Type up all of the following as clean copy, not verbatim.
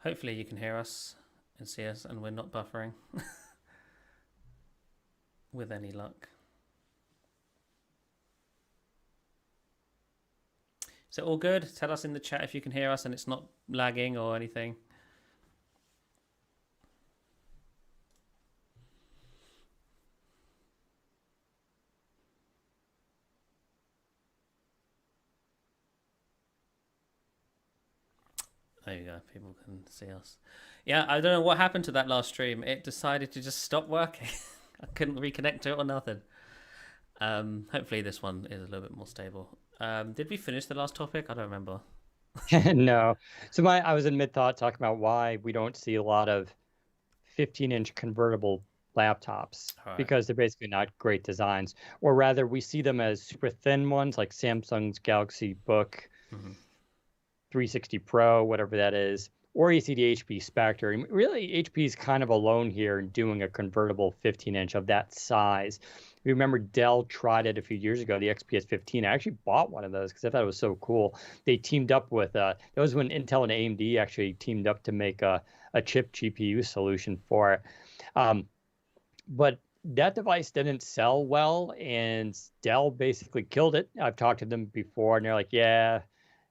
Hopefully you can hear us and see us and we're not buffering with any luck. Is it all good? Tell us in the chat if you can hear us and it's not lagging or anything. There you go. People can see us. Yeah, I don't know what happened to that last stream. It decided to just stop working. I couldn't reconnect to it or nothing. Hopefully this one is a little bit more stable. Did we finish the last topic? I don't remember. No. So I was in mid-thought talking about why we don't see a lot of 15-inch convertible laptops because they're basically not great designs, or rather we see them as super thin ones like Samsung's Galaxy Book 360 Pro, whatever that is, or you see the HP Spectre. And really, HP is kind of alone here in doing a convertible 15-inch of that size. You remember Dell tried it a few years ago, the XPS 15. I actually bought one of those because I thought it was so cool. They teamed up with, that was when Intel and AMD actually teamed up to make a chip GPU solution for it. But that device didn't sell well, and Dell basically killed it. I've talked to them before, and they're like, yeah,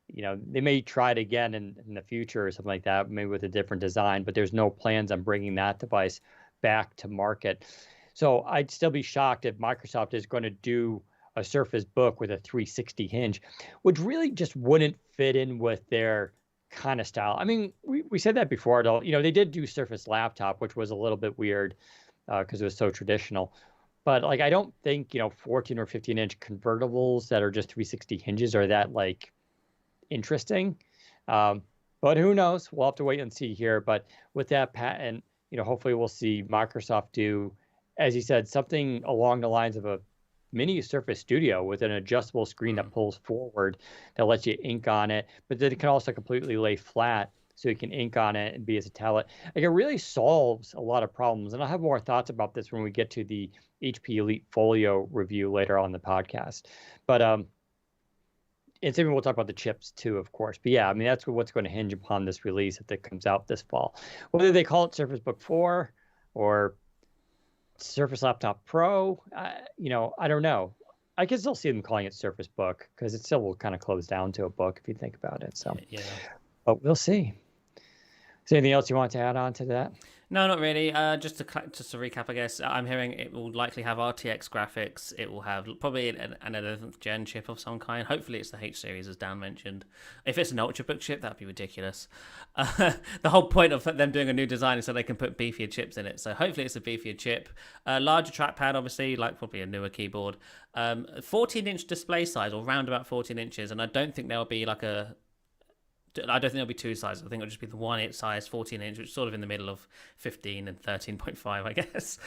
they may try it again in the future or something like that, maybe with a different design, but there's no plans on bringing that device back to market. So I'd still be shocked if Microsoft is going to do a Surface Book with a 360 hinge, which really just wouldn't fit in with their kind of style. I mean, we said that before, though. They did do Surface Laptop, which was a little bit weird because it was so traditional. But I don't think 14 or 15-inch convertibles that are just 360 hinges are that interesting. But who knows? We'll have to wait and see here. But with that patent, hopefully we'll see Microsoft do, as you said, something along the lines of a mini Surface Studio with an adjustable screen that pulls forward that lets you ink on it, but then it can also completely lay flat so you can ink on it and be as a tablet. It really solves a lot of problems. And I'll have more thoughts about this when we get to the HP Elite Folio review later on the podcast. But and maybe we'll talk about the chips too, of course. But yeah, I mean, that's what's going to hinge upon this release if it comes out this fall. Whether they call it Surface Book 4 or Surface Laptop Pro, I don't know. I can still see them calling it Surface Book because it still will kind of close down to a book if you think about it. So, yeah. But we'll see. Is there anything else you want to add on to that? No, not really. Just to recap, I guess I'm hearing it will likely have RTX graphics. It will have probably an 11th gen chip of some kind. Hopefully, it's the H series, as Dan mentioned. If it's an ultrabook chip, that'd be ridiculous. The whole point of them doing a new design is so they can put beefier chips in it. So hopefully, it's a beefier chip. Larger trackpad, obviously, like probably a newer keyboard. 14-inch display size, or round about 14 inches, and I don't think there'll be I don't think there'll be two sizes. I think it'll just be the one size, 14-inch, which is sort of in the middle of 15 and 13.5, I guess.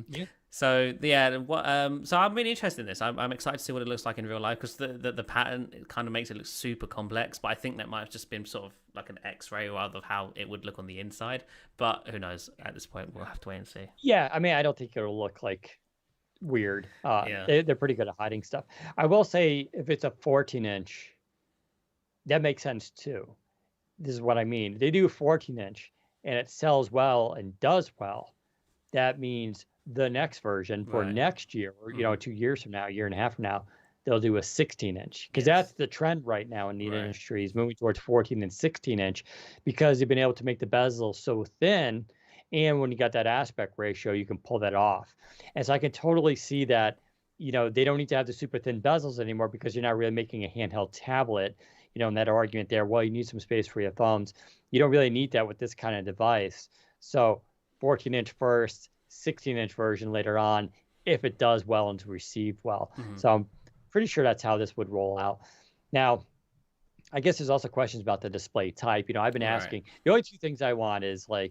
Yeah. So so I'm really interested in this. I'm excited to see what it looks like in real life because the pattern, it kind of makes it look super complex. But I think that might have just been sort of like an X-ray rather of how it would look on the inside. But who knows? At this point, we'll have to wait and see. Yeah, I mean, I don't think it'll look weird. They're pretty good at hiding stuff. I will say, if it's a 14-inch. That makes sense too. This is what I mean. They do a 14-inch and it sells well and does well. That means the next version for next year, or 2 years from now, a year and a half from now, they'll do a 16-inch because that's the trend right now in the industry is moving towards 14 and 16-inch because they've been able to make the bezel so thin, and when you got that aspect ratio, you can pull that off. And so I can totally see that. They don't need to have the super thin bezels anymore because you're not really making a handheld tablet. In that argument there, well, you need some space for your thumbs. You don't really need that with this kind of device. So 14-inch first, 16-inch version later on, if it does well and is received well. So I'm pretty sure that's how this would roll out. Now, I guess there's also questions about the display type. I've been asking. The only two things I want is I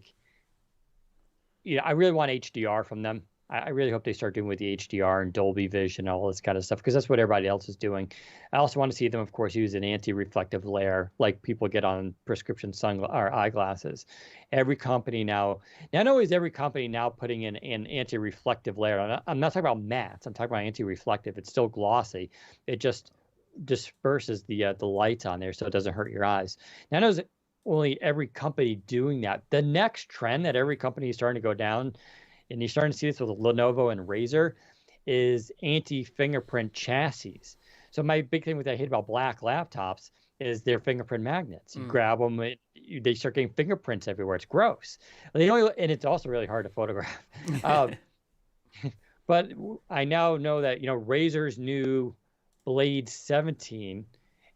really want HDR from them. I really hope they start doing with the HDR and Dolby Vision and all this kind of stuff because that's what everybody else is doing. I also want to see them, of course, use an anti-reflective layer like people get on prescription or eyeglasses. Every company now, not only is every company now putting in an anti-reflective layer. I'm not talking about mattes. I'm talking about anti-reflective. It's still glossy. It just disperses the light on there so it doesn't hurt your eyes. Now, only every company doing that. The next trend that every company is starting to go down, and you're starting to see this with Lenovo and Razer, is anti-fingerprint chassis. So my big thing with I hate about black laptops is their fingerprint magnets. You grab them, they start getting fingerprints everywhere. It's gross. And it's also really hard to photograph. But I now know that, Razer's new Blade 17,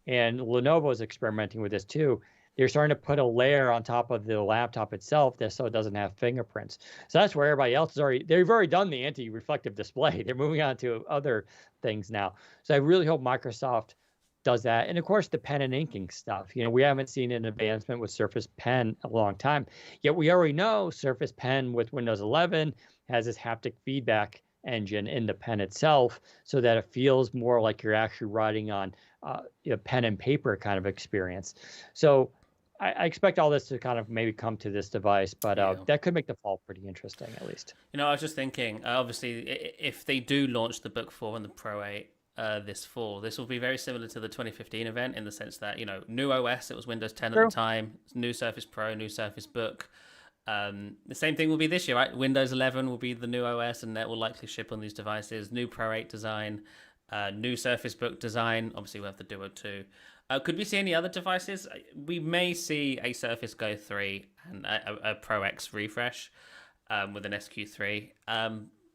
and Lenovo is experimenting with this too. They're starting to put a layer on top of the laptop itself so it doesn't have fingerprints. So that's where everybody else they've already done the anti-reflective display. They're moving on to other things now. So I really hope Microsoft does that. And of course, the pen and inking stuff. We haven't seen an advancement with Surface Pen a long time. Yet we already know Surface Pen with Windows 11 has this haptic feedback engine in the pen itself, so that it feels more like you're actually writing on a pen and paper kind of experience. So I expect all this to kind of maybe come to this device, but that could make the fall pretty interesting, at least. I was just thinking, obviously, if they do launch the Book 4 and the Pro 8 this fall, this will be very similar to the 2015 event in the sense that, new OS, it was Windows 10 at the time, new Surface Pro, new Surface Book. The same thing will be this year, right? Windows 11 will be the new OS, and that will likely ship on these devices. New Pro 8 design, new Surface Book design. Obviously, we'll have the Duo 2. Could we see any other devices? We may see a Surface Go 3 and a Pro X refresh with an SQ3.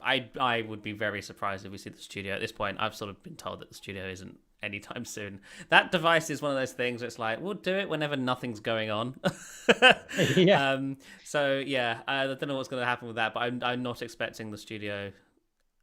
I would be very surprised if we see the Studio at this point. I've sort of been told that the Studio isn't anytime soon. That device is one of those things where it's like, we'll do it whenever nothing's going on. Yeah. So yeah, I don't know what's going to happen with that, but I'm not expecting the Studio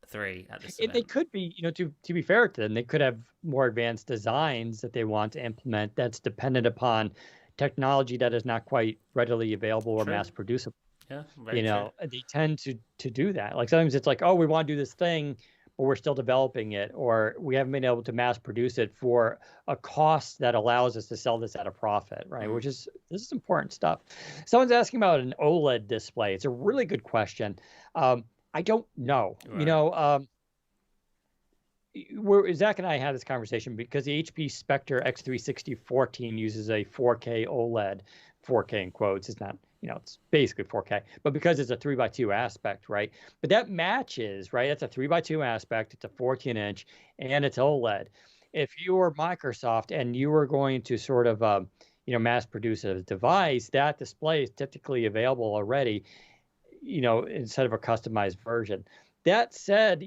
3 at this event. They could be, to be fair to them, they could have more advanced designs that they want to implement that's dependent upon technology that is not quite readily available or mass producible. Yeah, very true. They tend to do that. Like sometimes it's like, oh, we want to do this thing, but we're still developing it, or we haven't been able to mass produce it for a cost that allows us to sell this at a profit, right? This is important stuff. Someone's asking about an OLED display. It's a really good question. I don't know. Right. Zach and I had this conversation because the HP Spectre X360 14 uses a 4K OLED, 4K in quotes. It's not, it's basically 4K, but because it's a 3x2 aspect, right? But that matches, right? That's a 3x2 aspect. It's a 14-inch, and it's OLED. If you were Microsoft and you were going to sort of, mass produce a device, that display is typically available already, instead of a customized version. That said,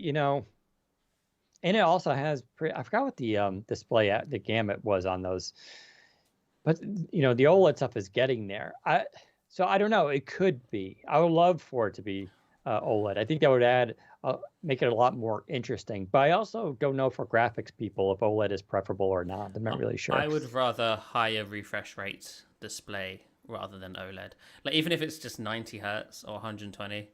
and it also has, I forgot what the display, the gamut was on those, but the OLED stuff is getting there. So I don't know. It could be. I would love for it to be OLED. I think that would make it a lot more interesting. But I also don't know for graphics people if OLED is preferable or not. I'm not really sure. I would rather higher refresh rate display rather than OLED. Like even if it's just 90 hertz or 120,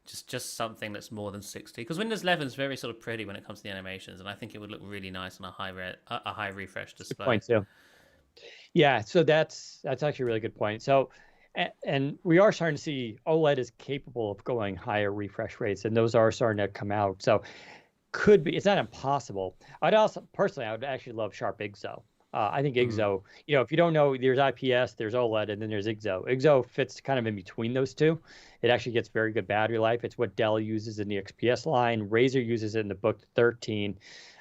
just something that's more than 60. Because Windows 11 is very sort of pretty when it comes to the animations, and I think it would look really nice on a high refresh display. Good point too. Yeah, so that's actually a really good point. So, and we are starting to see OLED is capable of going higher refresh rates, and those are starting to come out. So, could be, it's not impossible. I would actually love Sharp IGZO. I think IGZO, if you don't know, there's IPS, there's OLED, and then there's IGZO. IGZO fits kind of in between those two. It actually gets very good battery life. It's what Dell uses in the XPS line. Razer uses it in the Book 13.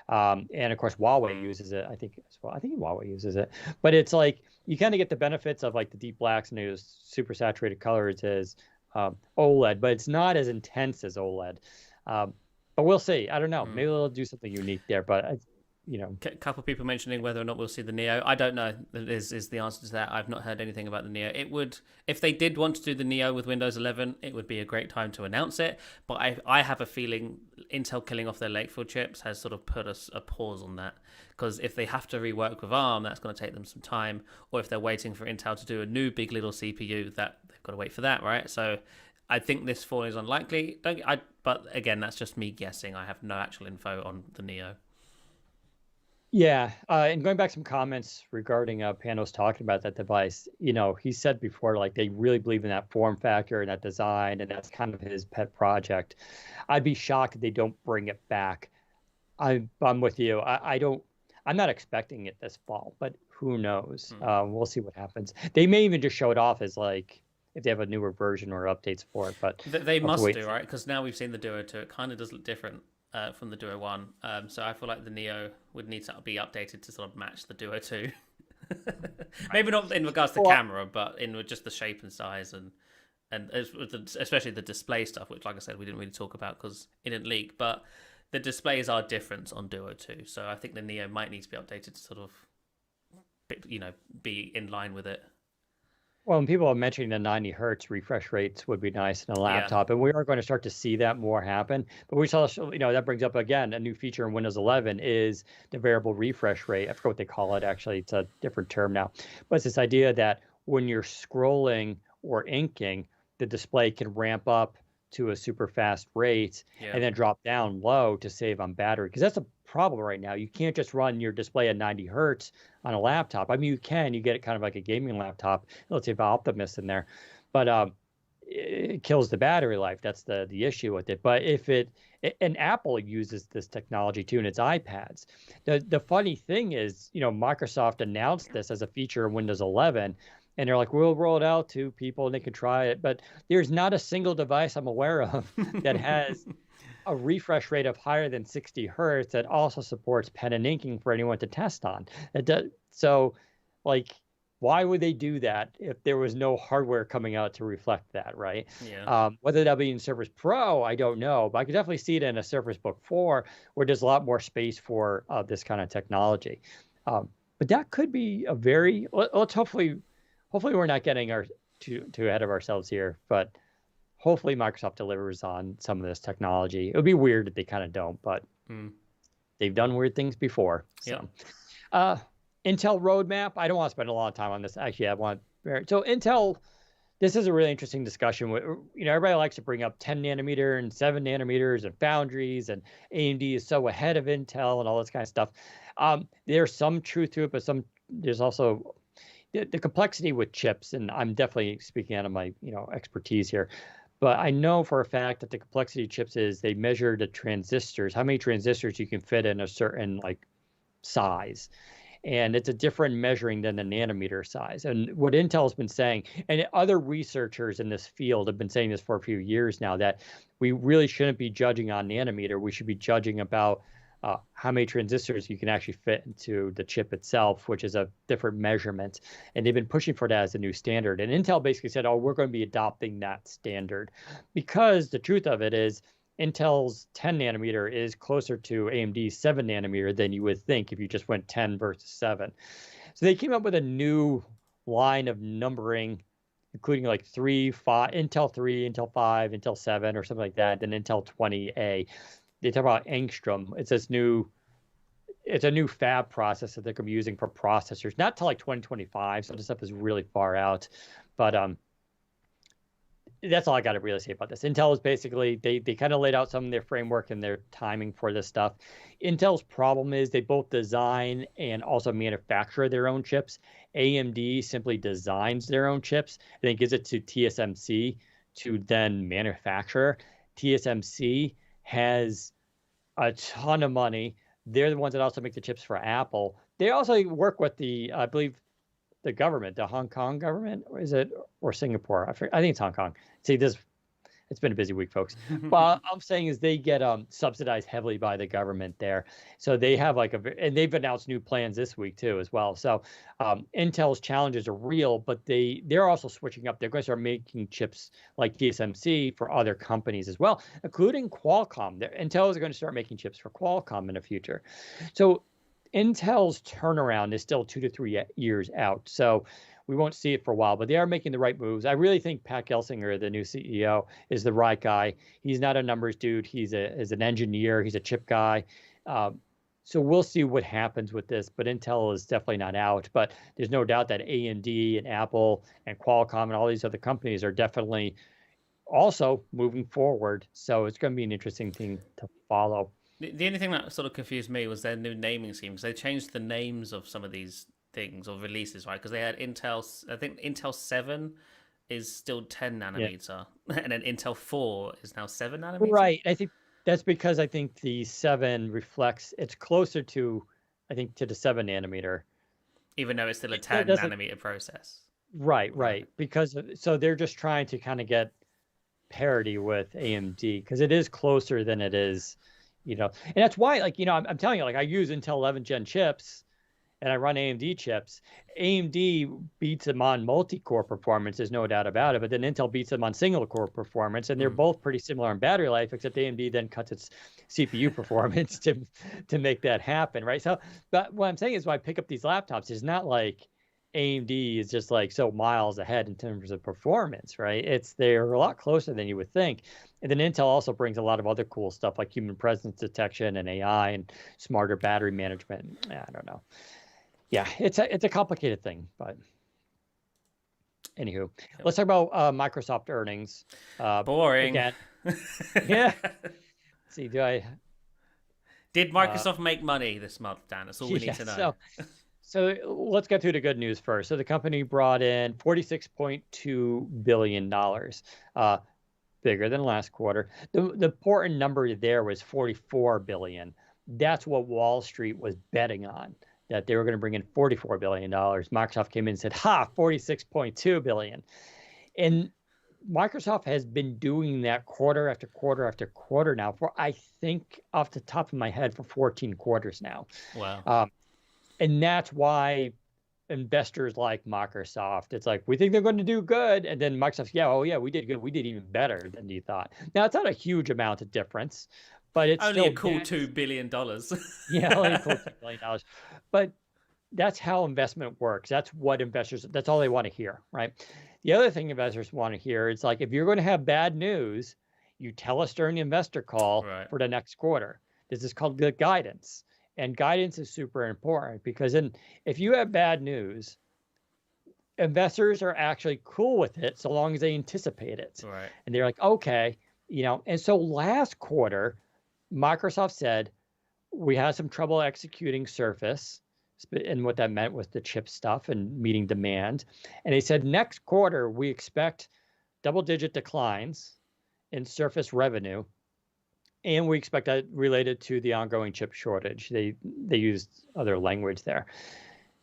And of course, Huawei uses it, I think as well. I think Huawei uses it. But it's like, you kind of get the benefits of like the deep blacks and those super saturated colors as OLED, but it's not as intense as OLED. But we'll see. I don't know. Maybe they'll do something unique there, but a couple of people mentioning whether or not we'll see the Neo. I don't know is the answer to that. I've not heard anything about the Neo. It would, if they did want to do the Neo with Windows 11, it would be a great time to announce it. But I have a feeling Intel killing off their Lakefield chips has sort of put a pause on that. Because if they have to rework with ARM, that's going to take them some time. Or if they're waiting for Intel to do a new big little CPU, that they've got to wait for that, right? So I think this fall is unlikely. But again, that's just me guessing. I have no actual info on the Neo. Yeah, and going back to some comments regarding Panos talking about that device, he said before, like, they really believe in that form factor and that design, and that's kind of his pet project. I'd be shocked if they don't bring it back. I'm with you. I'm not expecting it this fall, but who knows? Hmm. We'll see what happens. They may even just show it off as like if they have a newer version or updates for it, but They we'll have to must wait do, and see. right? Because now we've seen the Duo 2, it kind of does look different from the Duo 1. So I feel like the Neo would need to be updated to sort of match the Duo 2. Right. Maybe not in regards to Well, camera, but in with just the shape and size and especially the display stuff, which, like I said, we didn't really talk about because it didn't leak. But the displays are different on Duo 2, so I think the Neo might need to be updated to sort of, be in line with it. well, and people are mentioning the 90 hertz refresh rates would be nice in a Yeah, laptop, and we are going to start to see that more happen. But we saw, that brings up again a new feature in Windows 11 is the variable refresh rate. I forget what they call it actually; it's a different term now. But it's this idea that when you're scrolling or inking, the display can ramp up to a super fast rate yeah, and then drop down low to save on battery. Because that's a problem right now. You can't just run your display at 90 hertz on a laptop. I mean, you can. You get it kind of like a gaming laptop. Let's say Optimus in there, but it kills the battery life. That's the issue with it. But if and Apple uses this technology too in its iPads. The funny thing is, Microsoft announced this as a feature in Windows 11, and they're like, we'll roll it out to people and they can try it. But there's not a single device I'm aware of that has a refresh rate of higher than 60 hertz that also supports pen and inking for anyone to test on. It does, so, like, why would they do that if there was no hardware coming out to reflect that, right? yeah. Whether that'll be in Surface Pro, I don't know, but I could definitely see it in a Surface Book 4 where there's a lot more space for this kind of technology. But that could be a very, let's hopefully we're not getting too ahead of ourselves here, but hopefully Microsoft delivers on some of this technology. It would be weird if they kind of don't, but Mm. they've done weird things before. Yep. So, uh, Intel roadmap. I don't want to spend a lot of time on this. Actually, I want so Intel. This is a really interesting discussion. Everybody likes to bring up 10 nanometer and 7 nanometers and foundries, and AMD is so ahead of Intel and all this kind of stuff. There's some truth to it, but there's also the complexity with chips, and I'm definitely speaking out of my expertise here. But I know for a fact that the complexity of chips is they measure the transistors, how many transistors you can fit in a certain like size. And it's a different measuring than the nanometer size. And what Intel's been saying, and other researchers in this field have been saying this for a few years now, that we really shouldn't be judging on nanometer. We should be judging about how many transistors you can actually fit into the chip itself, which is a different measurement. And they've been pushing for that as a new standard. And Intel basically said, oh, we're going to be adopting that standard because the truth of it is Intel's 10 nanometer is closer to AMD's 7 nanometer than you would think if you just went 10 versus 7. So they came up with a new line of numbering, including like 3, 5, Intel 3, Intel 5, Intel 7, or something like that, then Intel 20A. They talk about angstrom. It's a new fab process that they're going to be using for processors, not till like 2025. So this stuff is really far out, but that's all I got to really say about this. Intel is basically they kind of laid out some of their framework and their timing for this stuff. Intel's problem is they both design and also manufacture their own chips. AMD simply designs their own chips and then gives it to TSMC to then manufacture. TSMC has a ton of money. They're the ones that also make the chips for Apple. They also work with I believe, the government, the Hong Kong government, or is it, or Singapore? I think it's Hong Kong. See, it's been a busy week, folks. But I'm saying is they get subsidized heavily by the government there. So they have and they've announced new plans this week too as well. So Intel's challenges are real, but they're also switching up. They're going to start making chips like TSMC for other companies as well, including Qualcomm. Intel is going to start making chips for Qualcomm in the future. So Intel's turnaround is still 2 to 3 years out. So we won't see it for a while, but they are making the right moves. I really think Pat Gelsinger, the new CEO, is the right guy. He's not a numbers dude. He's an engineer. He's a chip guy. So we'll see what happens with this, but Intel is definitely not out. But there's no doubt that AMD and Apple and Qualcomm and all these other companies are definitely also moving forward. So it's going to be an interesting thing to follow. The only thing that sort of confused me was their new naming scheme because they changed the names of some of these things or releases, right? Because they had I think Intel 7 is still 10 nanometer, and then Intel 4 is now 7 nanometer. Right. I think that's because I think the 7 reflects it's closer to I think, to the 7 nanometer. Even though it's still a That 10 doesn't nanometer process. right because so they're just trying to kind of get parity with AMD because it is closer than it is, and that's why, like, I'm telling you, like, I use Intel 11 Gen chips and I run AMD chips. AMD beats them on multi-core performance, there's no doubt about it, but then Intel beats them on single-core performance, and they're both pretty similar in battery life, except AMD then cuts its CPU performance to make that happen, right? So, but what I'm saying is, when I pick up these laptops, it's not like AMD is just like so miles ahead in terms of performance, right? They're a lot closer than you would think. And then Intel also brings a lot of other cool stuff like human presence detection and AI and smarter battery management. I don't know. Yeah, it's a complicated thing, but anywho, let's talk about Microsoft earnings. Boring. Again. Yeah. Let's see, Did Microsoft make money this month, Dan? That's all we need to know. So let's get to the good news first. So the company brought in $46.2 billion, bigger than last quarter. The important number there was $44 billion. That's what Wall Street was betting on, that they were going to bring in $44 billion. Microsoft came in and said, $46.2 billion. And Microsoft has been doing that quarter after quarter after quarter now for, I think, off the top of my head, for 14 quarters now. Wow. And that's why investors like Microsoft, it's like, we think they're going to do good. And then Microsoft, we did good. We did even better than you thought. Now, it's not a huge amount of difference, but it's only still a cool $2 billion. Yeah, only a cool $2 billion. But that's how investment works. That's all they want to hear, right? The other thing investors want to hear is, like, if you're going to have bad news, you tell us during the investor call for the next quarter. This is called the guidance. And guidance is super important because if you have bad news, investors are actually cool with it so long as they anticipate it. Right. And they're like, okay, And so last quarter, Microsoft said, we had some trouble executing Surface. And what that meant was the chip stuff and meeting demand. And they said, next quarter, we expect double-digit declines in Surface revenue. And we expect that related to the ongoing chip shortage. They used other language there.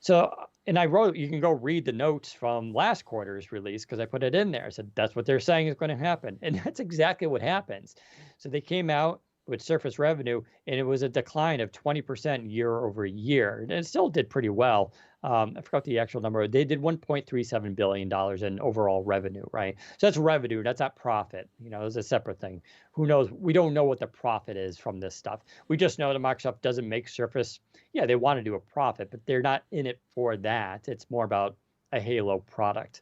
So, and I wrote, you can go read the notes from last quarter's release because I put it in there. I said, that's what they're saying is going to happen. And that's exactly what happens. So they came out with Surface revenue, and it was a decline of 20% year over year. And it still did pretty well. I forgot the actual number. They did $1.37 billion in overall revenue, right? So that's revenue. That's not profit. It's a separate thing. Who knows? We don't know what the profit is from this stuff. We just know that Microsoft doesn't make Surface. Yeah, they want to do a profit, but they're not in it for that. It's more about a Halo product.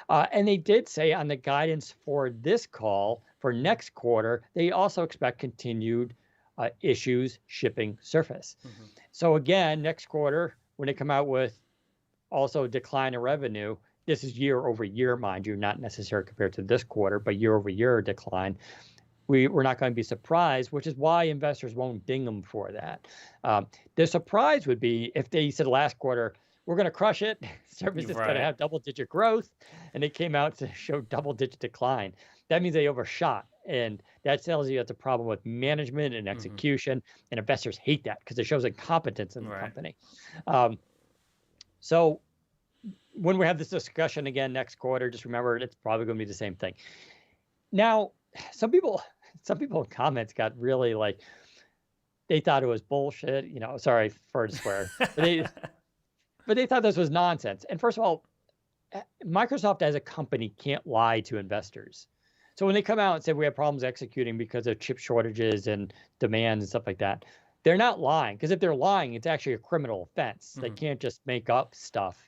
And they did say on the guidance for this call, for next quarter, they also expect continued issues shipping Surface. Mm-hmm. So again, next quarter, when they come out with also a decline in revenue, this is year over year, mind you, not necessarily compared to this quarter, but year over year decline. We're not going to be surprised, which is why investors won't ding them for that. The surprise would be if they said last quarter, we're going to crush it. Surface is going to have double-digit growth, and they came out to show double-digit decline. That means they overshot, and that tells you that's a problem with management and execution, and investors hate that because it shows incompetence in the company. So when we have this discussion again next quarter, just remember it's probably going to be the same thing. Now, some people in comments got really like, they thought it was bullshit. Sorry for the swear, but they thought this was nonsense. And first of all, Microsoft as a company can't lie to investors. So when they come out and say we have problems executing because of chip shortages and demand and stuff like that, they're not lying. Because if they're lying, it's actually a criminal offense. Mm-hmm. They can't just make up stuff,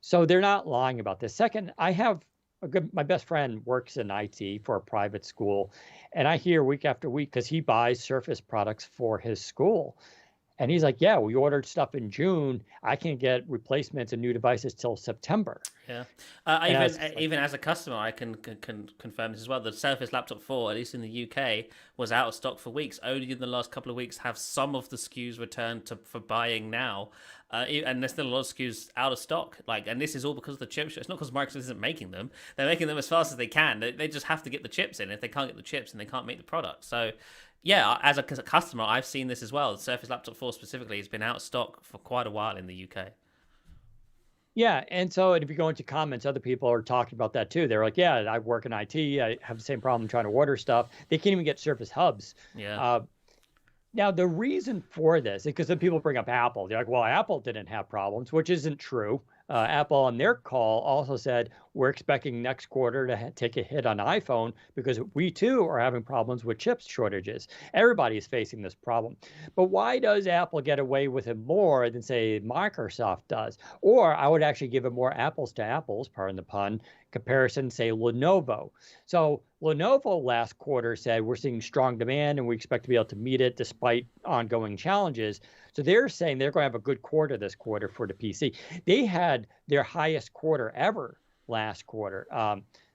So they're not lying about this. Second, my best friend works in IT for a private school, and I hear week after week, because he buys Surface products for his school. And he's like, yeah, we ordered stuff in June. I can't get replacements and new devices till September. Yeah. Even as a customer, I can confirm this as well. The Surface Laptop 4, at least in the UK, was out of stock for weeks. Only in the last couple of weeks have some of the SKUs returned for buying now. And there's still a lot of SKUs out of stock. And this is all because of the chip shortage. It's not because Microsoft isn't making them. They're making them as fast as they can. They just have to get the chips in. If they can't get the chips, then they can't make the product. So Yeah, as a customer, I've seen this as well. The Surface Laptop 4 specifically has been out of stock for quite a while in the UK. Yeah, and so if you go into comments, other people are talking about that too. They're like, "Yeah, I work in IT. I have the same problem trying to order stuff. They can't even get Surface Hubs." Yeah. Uh, Now, the reason for this, because then people bring up Apple. They're like, well, Apple didn't have problems, which isn't true. Apple on their call also said, we're expecting next quarter to take a hit on iPhone because we too are having problems with chip shortages. Everybody is facing this problem. But why does Apple get away with it more than, say, Microsoft does? Or I would actually give it more apples to apples, pardon the pun, comparison, say, Lenovo. So Lenovo last quarter said we're seeing strong demand and we expect to be able to meet it despite ongoing challenges. So they're saying they're going to have a good quarter this quarter for the PC. They had their highest quarter ever last quarter.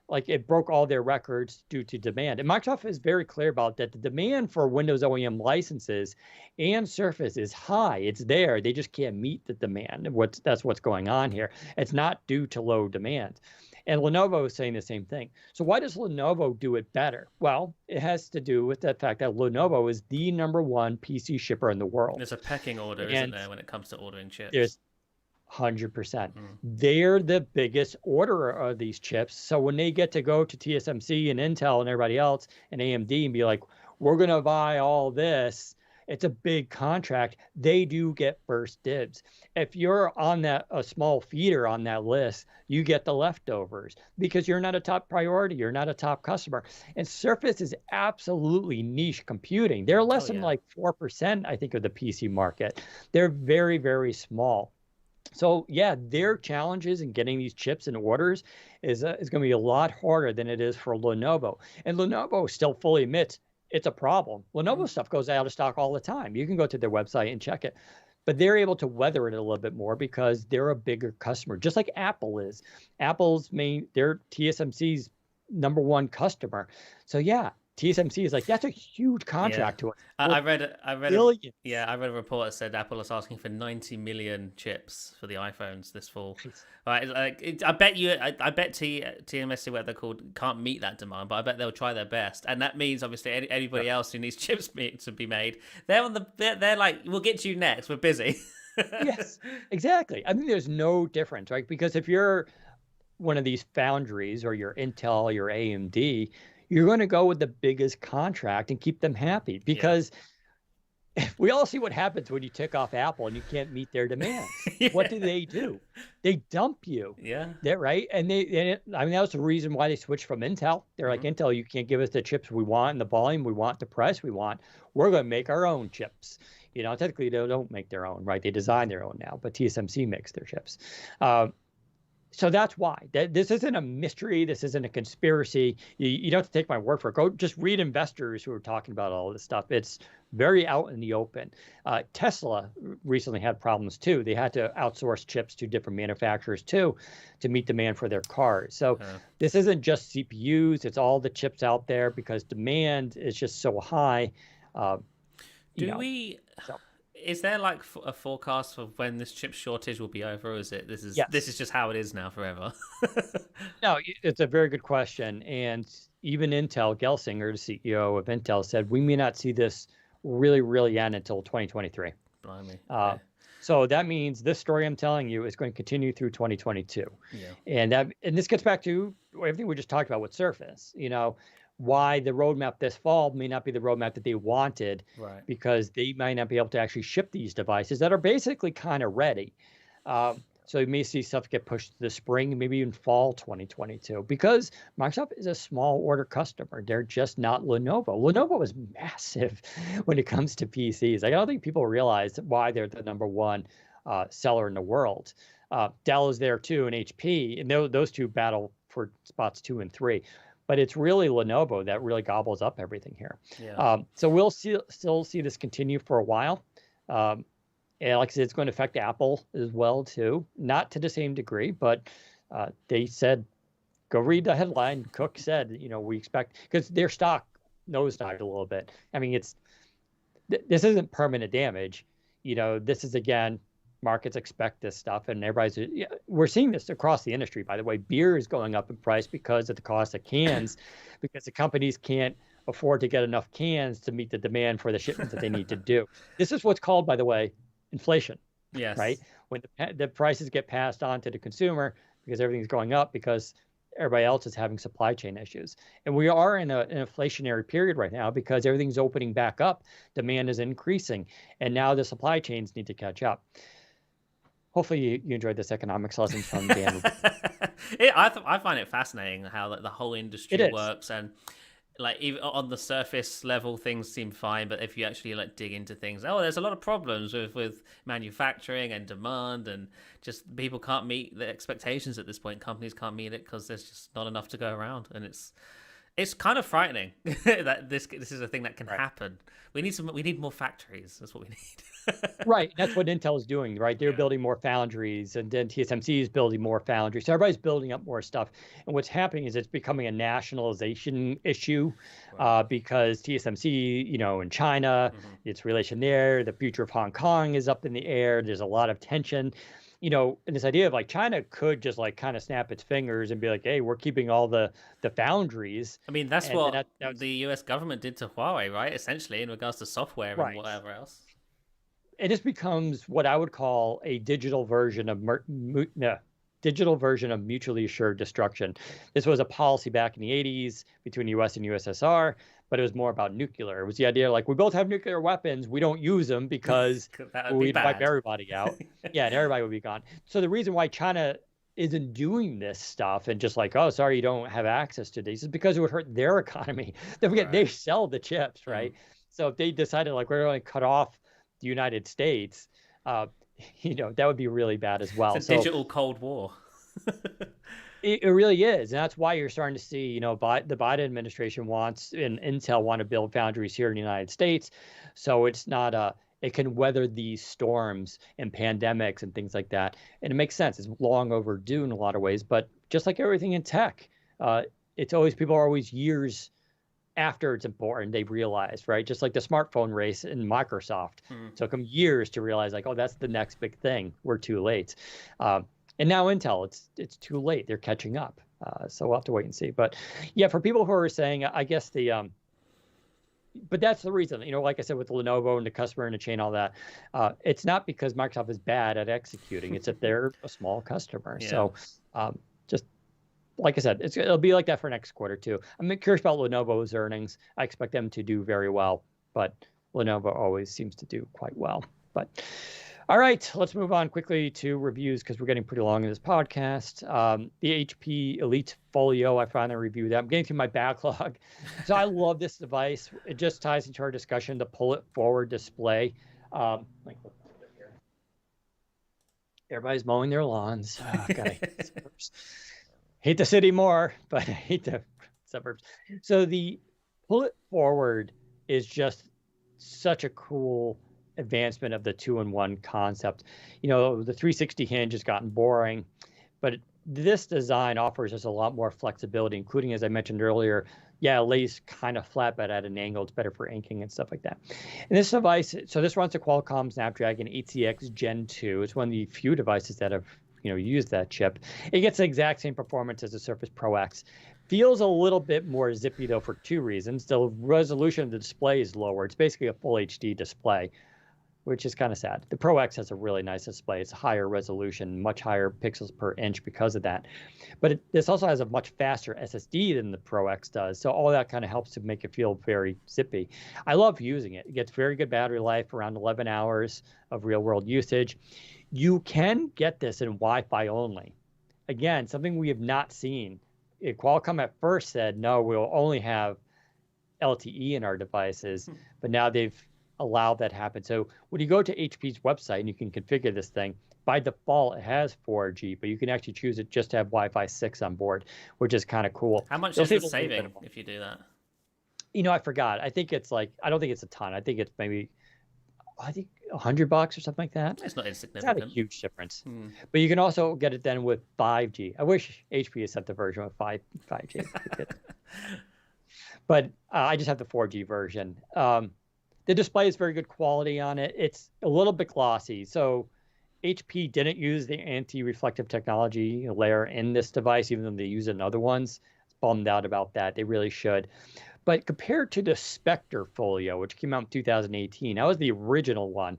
Like it broke all their records due to demand. And Microsoft is very clear about that. The demand for Windows OEM licenses and Surface is high. It's there. They just can't meet the demand. That's what's going on here. It's not due to low demand. And Lenovo is saying the same thing. So why does Lenovo do it better? Well, it has to do with the fact that Lenovo is the #1 PC shipper in the world. There's a pecking order, isn't there, when it comes to ordering chips? There's 100%. They're the biggest orderer of these chips. So when they get to go to TSMC and Intel and everybody else and AMD and be like, we're going to buy all this, it's a big contract. They do get first dibs. If you're on a small feeder on that list, you get the leftovers because you're not a top priority. You're not a top customer. And Surface is absolutely niche computing. They're less than like 4%, I think, of the PC market. They're very, very small. So yeah, their challenges in getting these chips and orders is going to be a lot harder than it is for Lenovo. And Lenovo still fully admits it's a problem. Lenovo stuff goes out of stock all the time. You can go to their website and check it. But they're able to weather it a little bit more because they're a bigger customer, just like Apple is. They're TSMC's #1 customer. So yeah, TSMC is like, that's a huge contract to us. I read a report that said Apple is asking for 90 million chips for the iPhones this fall. Right, I bet TSMC, what they're called, can't meet that demand, but I bet they'll try their best. And that means obviously anybody else who needs chips to be made, they're like, we'll get you next. We're busy. Yes, exactly. I mean, there's no difference, right? Because if you're one of these foundries or your Intel, your AMD, you're going to go with the biggest contract and keep them happy because we all see what happens when you tick off Apple and you can't meet their demands. What do? They dump you. Yeah. Right. And that was the reason why they switched from Intel. They're like, Intel, you can't give us the chips we want and the volume we want, the price we want. We're going to make our own chips. Technically they don't make their own, right? They design their own now, but TSMC makes their chips. So that's why. This isn't a mystery. This isn't a conspiracy. You don't have to take my word for it. Go just read investors who are talking about all this stuff. It's very out in the open. Tesla recently had problems too. They had to outsource chips to different manufacturers too to meet demand for their cars. So this isn't just CPUs. It's all the chips out there because demand is just so high. Is there like a forecast for when this chip shortage will be over, or is it this is just how it is now forever? No, it's a very good question. And even Intel, Gelsinger, the CEO of Intel, said we may not see this really end until 2023. Blimey. So that means this story I'm telling you is going to continue through 2022. Yeah. And this gets back to everything we just talked about with Surface. Why the roadmap this fall may not be the roadmap that they wanted, right? Because they might not be able to actually ship these devices that are basically kind of ready. So you may see stuff get pushed to the spring, maybe even fall 2022, because Microsoft is a small order customer. They're just not Lenovo. Lenovo is massive when it comes to PCs. I don't think people realize why they're the #1 seller in the world. Dell is there too, and HP, and those two battle for spots 2 and 3. But it's really Lenovo that really gobbles up everything here. Yeah. So we'll still see this continue for a while. And like I said, it's going to affect Apple as well, too. Not to the same degree, but they said, go read the headline. Cook said, we expect, because their stock nosedived a little bit. I mean, this isn't permanent damage. This is, again, markets expect this stuff, and we're seeing this across the industry, by the way. Beer is going up in price because of the cost of cans, because the companies can't afford to get enough cans to meet the demand for the shipments that they need to do. This is what's called, by the way, inflation, right? Yes. When the prices get passed on to the consumer because everything's going up because everybody else is having supply chain issues. And we are in an inflationary period right now because everything's opening back up. Demand is increasing. And now the supply chains need to catch up. Hopefully you enjoyed this economics lesson from Dan. I find it fascinating how the whole industry works, and like even on the surface level things seem fine, but if you actually like dig into things, there's a lot of problems with manufacturing and demand, and just people can't meet the expectations at this point. Companies can't meet it because there's just not enough to go around, and it's kind of frightening that this is a thing that can happen. We need more factories. That's what we need. Right. That's what Intel is doing, right? They're building more foundries, and then TSMC is building more foundries. So everybody's building up more stuff. And what's happening is it's becoming a nationalization issue because TSMC, in China, its relation there, the future of Hong Kong is up in the air. There's a lot of tension. And this idea of like China could just like kind of snap its fingers and be like, hey, we're keeping all the foundries. I mean, that's what the US government did to Huawei, right? Essentially, in regards to software and whatever else. It just becomes what I would call a digital version of mutually assured destruction. This was a policy back in the 80s between the US and USSR, but it was more about nuclear. It was the idea like, we both have nuclear weapons, we don't use them because we'd wipe everybody out. Yeah, and everybody would be gone. So the reason why China isn't doing this stuff and just like, oh, sorry, you don't have access to these, is because it would hurt their economy. Don't forget, they sell the chips, right? So if they decided like, we're going to cut off the United States, that would be really bad as well. It's a digital Cold War. It really is. And that's why you're starting to see, the Biden administration wants and Intel want to build foundries here in the United States. So it's not it can weather these storms and pandemics and things like that. And it makes sense. It's long overdue in a lot of ways. But just like everything in tech, people are always years after it's important, they've realized, right? Just like the smartphone race in Microsoft. Took them years to realize like, oh, that's the next big thing. We're too late. And now Intel, it's too late. They're catching up. So we'll have to wait and see. But yeah, for people who are saying, I guess but that's the reason, like I said, with the Lenovo and the customer and the chain, all that, it's not because Microsoft is bad at executing. It's that they're a small customer. Yeah. So just like I said, it'll be like that for next quarter too. I'm curious about Lenovo's earnings. I expect them to do very well, but Lenovo always seems to do quite well. But all right, let's move on quickly to reviews because we're getting pretty long in this podcast. The HP Elite Folio, I finally reviewed that. I'm getting through my backlog. So I love this device. It just ties into our discussion, the pull it forward display. Everybody's mowing their lawns. Hate the city more, but I hate the suburbs. So the pull it forward is just such a cool advancement of the 2-in-1 concept. The 360 hinge has gotten boring, but this design offers us a lot more flexibility, including, as I mentioned earlier, it lays kind of flat, but at an angle. It's better for inking and stuff like that. And this device, so this runs a Qualcomm Snapdragon 8cx Gen 2. It's one of the few devices that have used that chip. It gets the exact same performance as the Surface Pro X. Feels a little bit more zippy though for two reasons. The resolution of the display is lower. It's basically a full HD display, which is kind of sad. The Pro X has a really nice display. It's higher resolution, much higher pixels per inch because of that. But this also has a much faster SSD than the Pro X does. So all that kind of helps to make it feel very zippy. I love using it. It gets very good battery life, around 11 hours of real world usage. You can get this in Wi-Fi only. Again, something we have not seen. Qualcomm at first said, no, we'll only have LTE in our devices, but now they've allowed that happen. So when you go to HP's website and you can configure this thing, by default it has 4G, but you can actually choose it just to have Wi-Fi 6 on board, which is kind of cool. How much is it saving if you do that? I forgot. I think it's like, I don't think it's a ton. I think it's maybe, $100 or something like that. It's not insignificant. It's not a huge difference. But you can also get it then with 5G. I wish HP had sent the version with 5G. But I just have the 4G version. The display is very good quality on it. It's a little bit glossy. So HP didn't use the anti-reflective technology layer in this device, even though they use it in other ones. Bummed out about that. They really should. But compared to the Spectre Folio, which came out in 2018, that was the original one.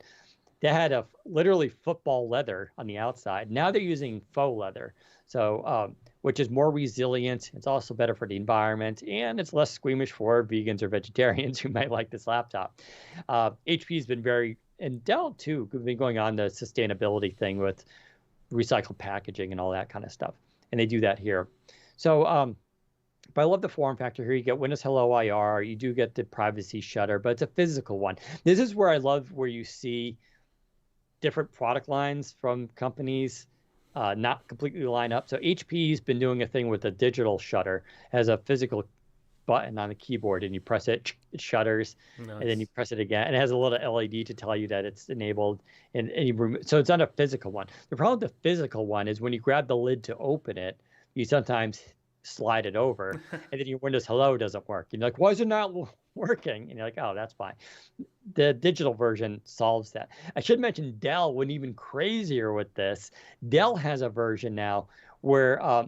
That had a literally football leather on the outside. Now they're using faux leather, so which is more resilient. It's also better for the environment, and it's less squeamish for vegans or vegetarians who might like this laptop. HP's been very, and Dell too, been going on the sustainability thing with recycled packaging and all that kind of stuff, and they do that here. So, but I love the form factor here. You get Windows Hello IR. You do get the privacy shutter, but it's a physical one. This is where I love where you see different product lines from companies not completely line up. So HP's been doing a thing with a digital shutter. It has a physical button on the keyboard, and you press it, it shutters, nice. And then you press it again. And it has a little LED to tell you that it's enabled. So it's not a physical one. The problem with the physical one is when you grab the lid to open it, you sometimes slide it over, and then your Windows Hello doesn't work. You're like, why is it not working? And you're like, oh, that's fine. The digital version solves that. I should mention Dell went even crazier with this. Dell has a version now where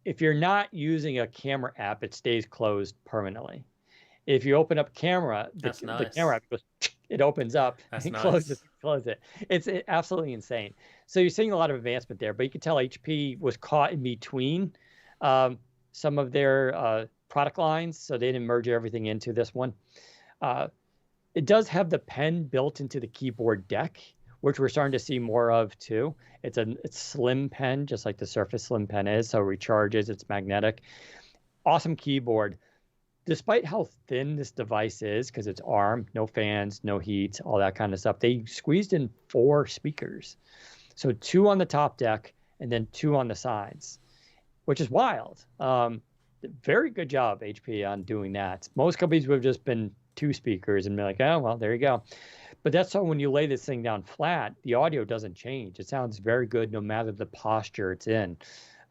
if you're not using a camera app, it stays closed permanently. If you open up camera, the camera app goes, it opens up and closes it. It's absolutely insane. So you're seeing a lot of advancement there, but you can tell HP was caught in between some of their product lines, so they didn't merge everything into this one. It does have the pen built into the keyboard deck, which we're starting to see more of too. It's slim pen, just like the Surface Slim pen is, so it recharges, it's magnetic. Awesome keyboard. Despite how thin this device is, because it's ARM, no fans, no heat, all that kind of stuff, they squeezed in 4 speakers. So 2 on the top deck and then 2 on the sides, which is wild. Very good job, HP, on doing that. Most companies would have just been 2 speakers and be like, oh, well, there you go. But that's how when you lay this thing down flat, the audio doesn't change. It sounds very good no matter the posture it's in.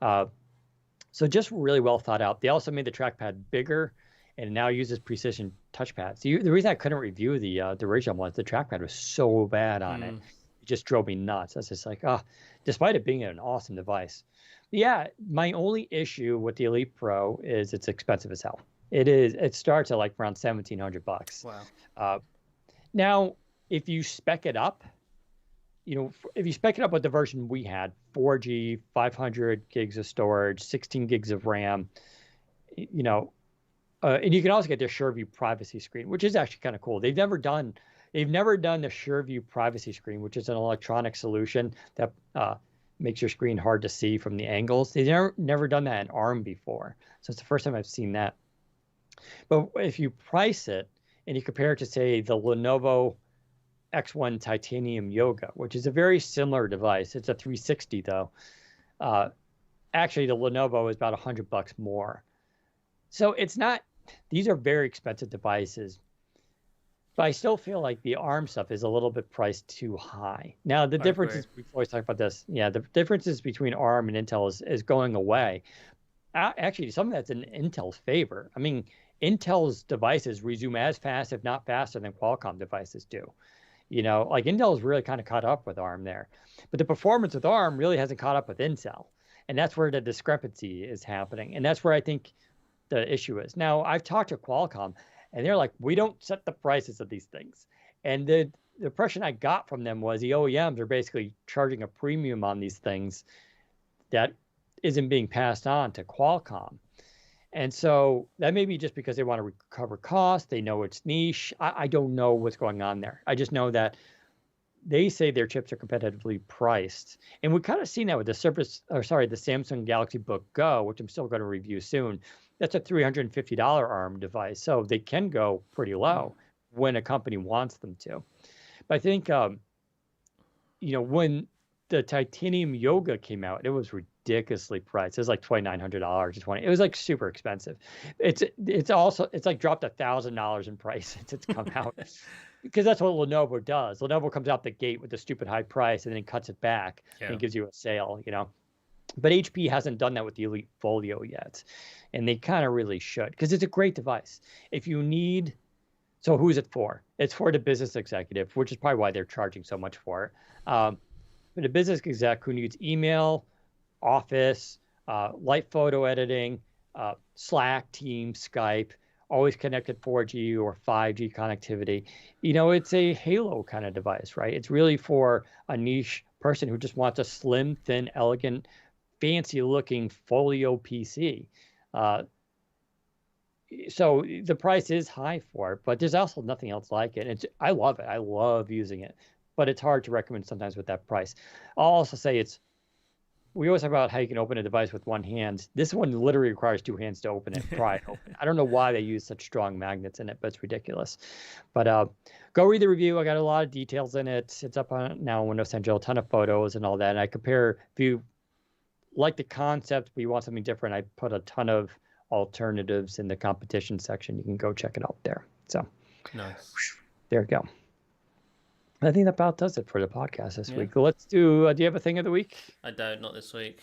So just really well thought out. They also made the trackpad bigger and now uses precision touchpads. The reason I couldn't review the original one is the trackpad was so bad on it. It just drove me nuts. I was just like, despite it being an awesome device. Yeah, my only issue with the Elite Pro is it's expensive as hell. It is. It starts at like around $1,700. Wow. Now, if you spec it up, if you spec it up with the version we had, 4G, 500 gigs of storage, 16 gigs of RAM, and you can also get the SureView privacy screen, which is actually kind of cool. They've never done the SureView privacy screen, which is an electronic solution that makes your screen hard to see from the angles. They've never done that in ARM before. So it's the first time I've seen that. But if you price it and you compare it to, say, the Lenovo X1 Titanium Yoga, which is a very similar device. It's a 360 though. Actually, the Lenovo is about $100 more. So it's not, these are very expensive devices, but I still feel like the ARM stuff is a little bit priced too high. Now, the differences, we always talk about this, the differences between ARM and Intel is going away. Actually, some of that's in Intel's favor. I mean, Intel's devices resume as fast, if not faster, than Qualcomm devices do. Like Intel's really kind of caught up with ARM there. But the performance with ARM really hasn't caught up with Intel. And that's where the discrepancy is happening. And that's where I think the issue is. Now, I've talked to Qualcomm, and they're like, we don't set the prices of these things. And the impression I got from them was the OEMs are basically charging a premium on these things that isn't being passed on to Qualcomm. And so that may be just because they want to recover costs. They know it's niche. I don't know what's going on there. I just know that they say their chips are competitively priced. And we've kind of seen that with the Samsung Galaxy Book Go, which I'm still going to review soon. That's a $350 ARM device. So they can go pretty low when a company wants them to. But I think, when the Titanium Yoga came out, it was ridiculously priced. It was like $2,900 it was like super expensive. It's like dropped $1,000 in price since it's come out. Because that's what Lenovo does. Lenovo comes out the gate with the stupid high price and then cuts it back and gives you a sale, But HP hasn't done that with the Elite Folio yet. And they kind of really should, because it's a great device. If you need, so who's it for? It's for the business executive, which is probably why they're charging so much for it. But a business exec who needs email, Office, light photo editing, Slack, Teams, Skype, always connected 4G or 5G connectivity. It's a halo kind of device, right? It's really for a niche person who just wants a slim, thin, elegant, fancy looking folio PC. So the price is high for it, but there's also nothing else like it. I love it. I love using it, but it's hard to recommend sometimes with that price. I'll also say we always talk about how you can open a device with one hand. This one literally requires two hands to open it, pry it open. I don't know why they use such strong magnets in it, but it's ridiculous. But go read the review. I got a lot of details in it. It's up on now on Windows Central, a ton of photos and all that. And I compare, if you like the concept, but you want something different, I put a ton of alternatives in the competition section. You can go check it out there. So nice. There you go. I think that about does it for the podcast this week. Let's do you have a thing of the week? I don't, not this week.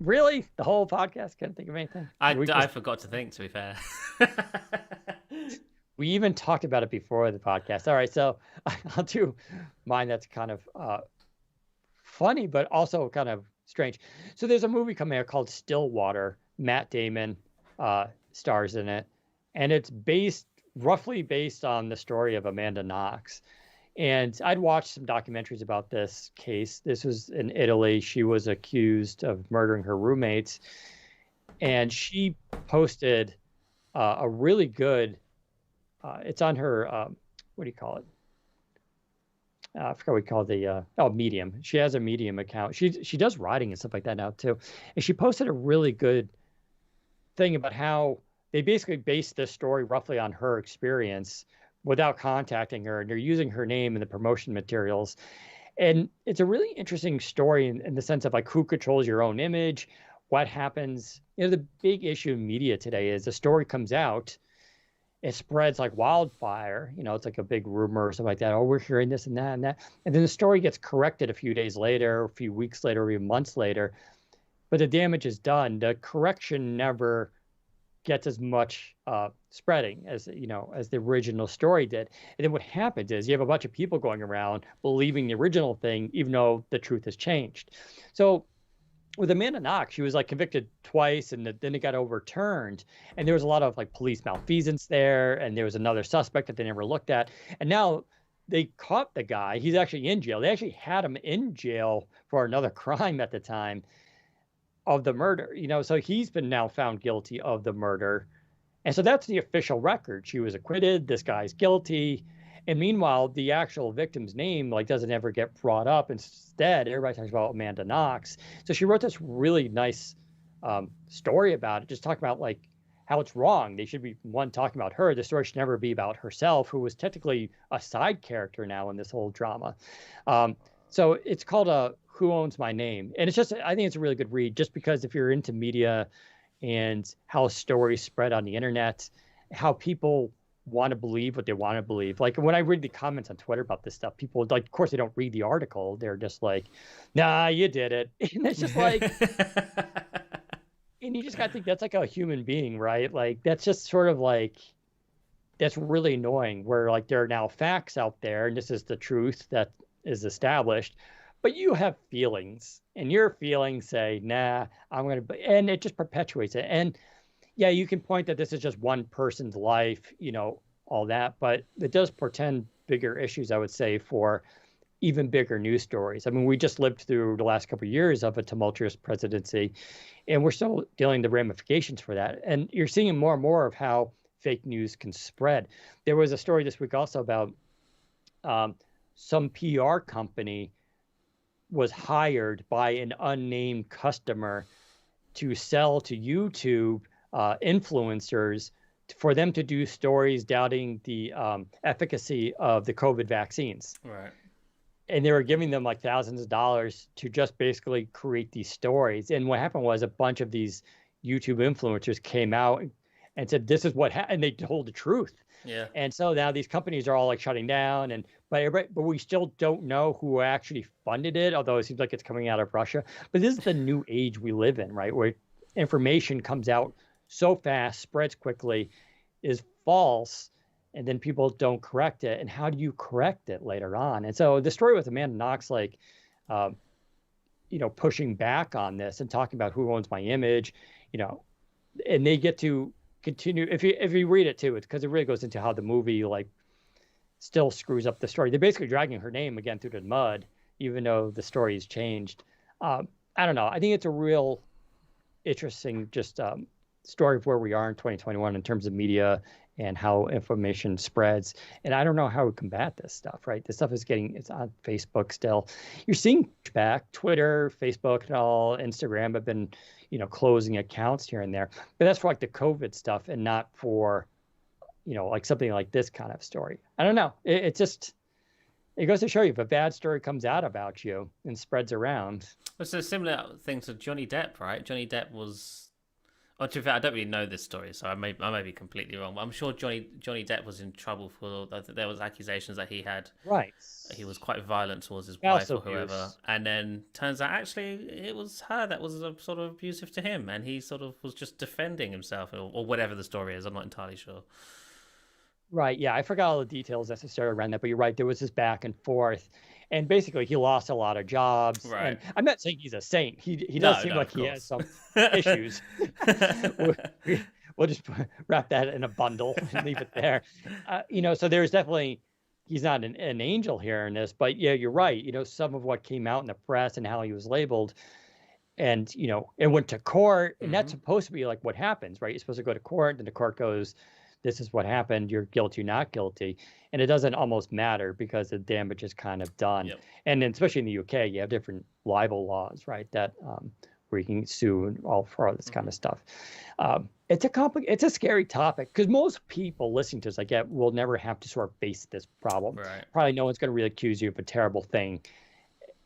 Really? The whole podcast? Can't think of anything? I forgot to think, to be fair. We even talked about it before the podcast. All right, so I'll do mine that's kind of funny, but also kind of strange. So there's a movie coming out called Stillwater. Matt Damon stars in it, and it's roughly based on the story of Amanda Knox. And I'd watched some documentaries about this case. This was in Italy. She was accused of murdering her roommates, and she posted a really good. It's on her. What do you call it? I forgot what we call the Medium. She has a Medium account. She does writing and stuff like that now too, and she posted a really good thing about how they basically based this story roughly on her experience without contacting her, and they're using her name in the promotion materials. And it's a really interesting story in the sense of like who controls your own image, what happens. The big issue in media today is the story comes out, it spreads like wildfire. It's like a big rumor or something like that. Oh, we're hearing this and that and that. And then the story gets corrected a few days later, a few weeks later, or even months later. But the damage is done. The correction never gets as much spreading as the original story did. And then what happens is you have a bunch of people going around believing the original thing, even though the truth has changed. So with Amanda Knox, she was like convicted twice, and then it got overturned. And there was a lot of like police malfeasance there, and there was another suspect that they never looked at. And now they caught the guy. He's actually in jail. They actually had him in jail for another crime at the time of the murder, so he's been now found guilty of the murder. And so that's the official record. She was acquitted. This guy's guilty. And meanwhile, the actual victim's name doesn't ever get brought up. Instead, everybody talks about Amanda Knox. So she wrote this really nice story about it, just talking about how it's wrong. They should be talking about her. The story should never be about herself, who was technically a side character now in this whole drama. So it's called Who Owns My Name? And I think it's a really good read, just because if you're into media and how stories spread on the internet, how people want to believe what they want to believe. Like when I read the comments on Twitter about this stuff, people of course they don't read the article. They're just like, nah, you did it. And it's just like, and you just got to think that's like a human being, right? Like that's just sort of that's really annoying where there are now facts out there and this is the truth that is established. But you have feelings, and your feelings say, nah, and it just perpetuates it. And yeah, you can point that this is just one person's life, all that, but it does portend bigger issues, I would say, for even bigger news stories. I mean, we just lived through the last couple of years of a tumultuous presidency, and we're still dealing the ramifications for that. And you're seeing more and more of how fake news can spread. There was a story this week also about some PR company was hired by an unnamed customer to sell to YouTube influencers for them to do stories doubting the efficacy of the COVID vaccines. Right. And they were giving them thousands of dollars to just basically create these stories. And what happened was a bunch of these YouTube influencers came out and said, this is what happened. And they told the truth. Yeah. And so now these companies are all shutting down, but we still don't know who actually funded it, although it seems like it's coming out of Russia. But this is the new age we live in, right? Where information comes out so fast, spreads quickly, is false, and then people don't correct it. And how do you correct it later on? And so the story with Amanda Knox, pushing back on this and talking about who owns my image, and they get to continue, if you read it too, it's because it really goes into how the movie like still screws up the story. They're basically dragging her name again through the mud, even though the story has changed. I don't know. I think it's a real interesting just story of where we are in 2021 in terms of media and how information spreads. And I don't know how we combat this stuff, right? This stuff it's on Facebook still. You're seeing back Twitter, Facebook, and all Instagram have been, closing accounts here and there. But that's for like the COVID stuff and not for, like something like this kind of story. I don't know. It goes to show you if a bad story comes out about you and spreads around. It's a similar thing to Johnny Depp, right? Johnny Depp was. Oh, to be fair, I don't really know this story, so I may be completely wrong. But I'm sure Johnny Depp was in trouble for there was accusations that he was quite violent towards his wife or whoever, and then turns out actually it was her that was sort of abusive to him, and he sort of was just defending himself or whatever the story is. I'm not entirely sure. Right. Yeah, I forgot all the details necessarily around that, but you're right. There was this back and forth, and basically he lost a lot of jobs. Right. And I'm not saying he's a saint. He does seem like he has some issues. We'll just wrap that in a bundle and leave it there. So there's definitely he's not an angel here in this, but yeah, you're right. Some of what came out in the press and how he was labeled. And, it went to court, and that's supposed to be like what happens, right? You're supposed to go to court, and the court goes, this is what happened, you're guilty, not guilty. And it doesn't almost matter because the damage is kind of done. Yep. And then especially in the UK, you have different libel laws, right? That where you can sue and all for all this kind of stuff. It's a scary topic because most people listening to this, will never have to sort of face this problem. Right. Probably no one's going to really accuse you of a terrible thing,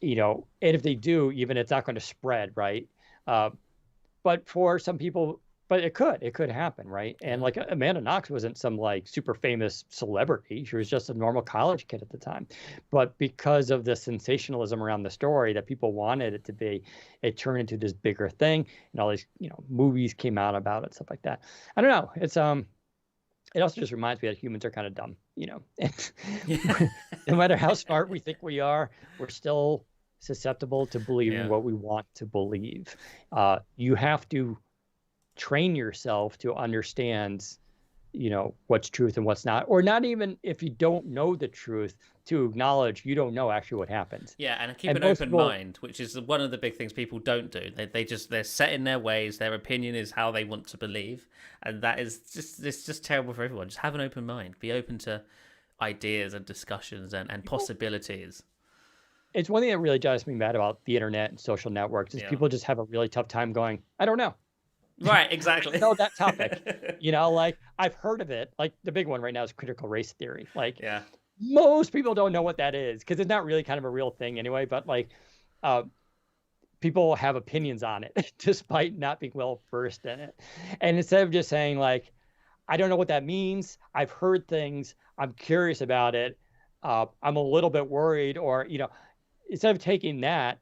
and if they do, even it's not going to spread, right? But for some people, but it could happen, right? And like Amanda Knox wasn't some like super famous celebrity. She was just a normal college kid at the time. But because of the sensationalism around the story that people wanted it to be, it turned into this bigger thing. And all these, movies came out about it, stuff like that. I don't know. It's it also just reminds me that humans are kind of dumb, No matter how smart we think we are, we're still susceptible to believing what we want to believe. You have to train yourself to understand, what's truth and what's not, or not even if you don't know the truth, to acknowledge you don't know actually what happens. Yeah, and keep an open mind, which is one of the big things people don't do. They're set in their ways. Their opinion is how they want to believe, and that is it's just terrible for everyone. Just have an open mind. Be open to ideas and discussions and possibilities. It's one thing that really drives me mad about the internet and social networks is people just have a really tough time going, I don't know. Right, exactly. I know that topic. Like I've heard of it. Like the big one right now is critical race theory. Like most people don't know what that is because it's not really kind of a real thing anyway. But like people have opinions on it despite not being well versed in it. And instead of just saying like, I don't know what that means. I've heard things. I'm curious about it. I'm a little bit worried, or instead of taking that,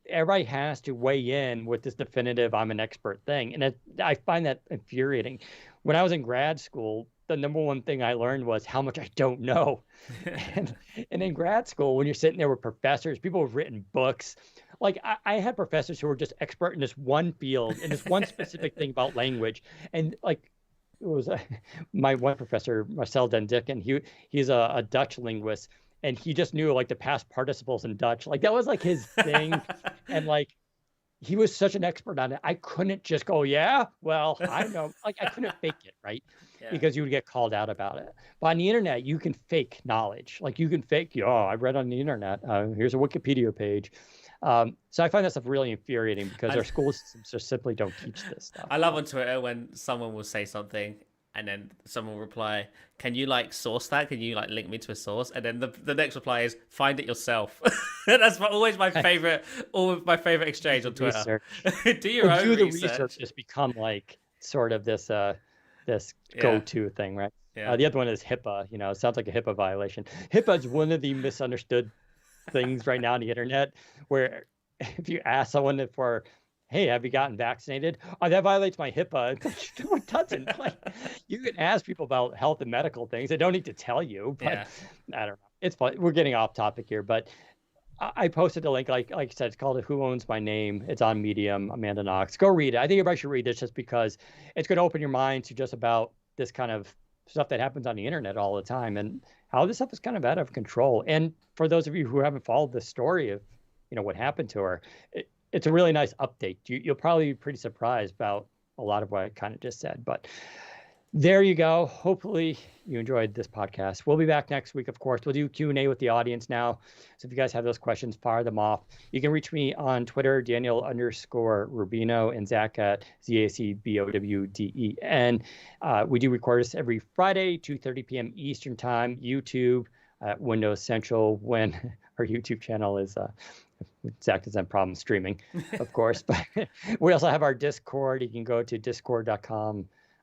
everybody has to weigh in with this definitive I'm an expert thing. And I find that infuriating. When I was in grad school, the number one thing I learned was how much I don't know. and in grad school, when you're sitting there with professors, people have written books. Like I had professors who were just expert in this one field, in this one specific thing about language. And like, it was my one professor, Marcel Den Dicken, he's a Dutch linguist. And he just knew like the past participles in Dutch. Like that was like his thing. And like, he was such an expert on it. I couldn't just go, yeah, well, I know. Like I couldn't fake it, right? Yeah. Because you would get called out about it. But on the internet, you can fake knowledge. Like you can fake, I read on the internet. Here's a Wikipedia page. So I find that stuff really infuriating because our school systems just simply don't teach this stuff. I love on Twitter when someone will say something and then someone will reply, can you like source that? Can you like link me to a source? And then the next reply is, find it yourself. That's always my favorite, exchange on Twitter. Do your own research. The research has become like sort of this go-to thing, right? Yeah. The other one is HIPAA. It sounds like a HIPAA violation. HIPAA is one of the misunderstood things right now on the internet, where if you ask someone for, hey, have you gotten vaccinated? Oh, that violates my HIPAA. No, it doesn't. Like, you can ask people about health and medical things. They don't need to tell you. But I don't know. It's fun. We're getting off topic here, but I posted the link, like I said, it's called Who Owns My Name. It's on Medium, Amanda Knox. Go read it. I think everybody should read this just because it's going to open your mind to just about this kind of stuff that happens on the internet all the time and how this stuff is kind of out of control. And for those of you who haven't followed the story of, what happened to her, it's a really nice update. You'll probably be pretty surprised about a lot of what I kind of just said, but there you go. Hopefully you enjoyed this podcast. We'll be back next week, of course. We'll do Q&A with the audience now. So if you guys have those questions, fire them off. You can reach me on Twitter, Daniel_Rubino, and Zach at ZACBOWDEN. We do record this every Friday, 2:30 p.m. Eastern Time, YouTube, Windows Central, when our YouTube channel is Zach doesn't have problems streaming, of course. But we also have our Discord. You can go to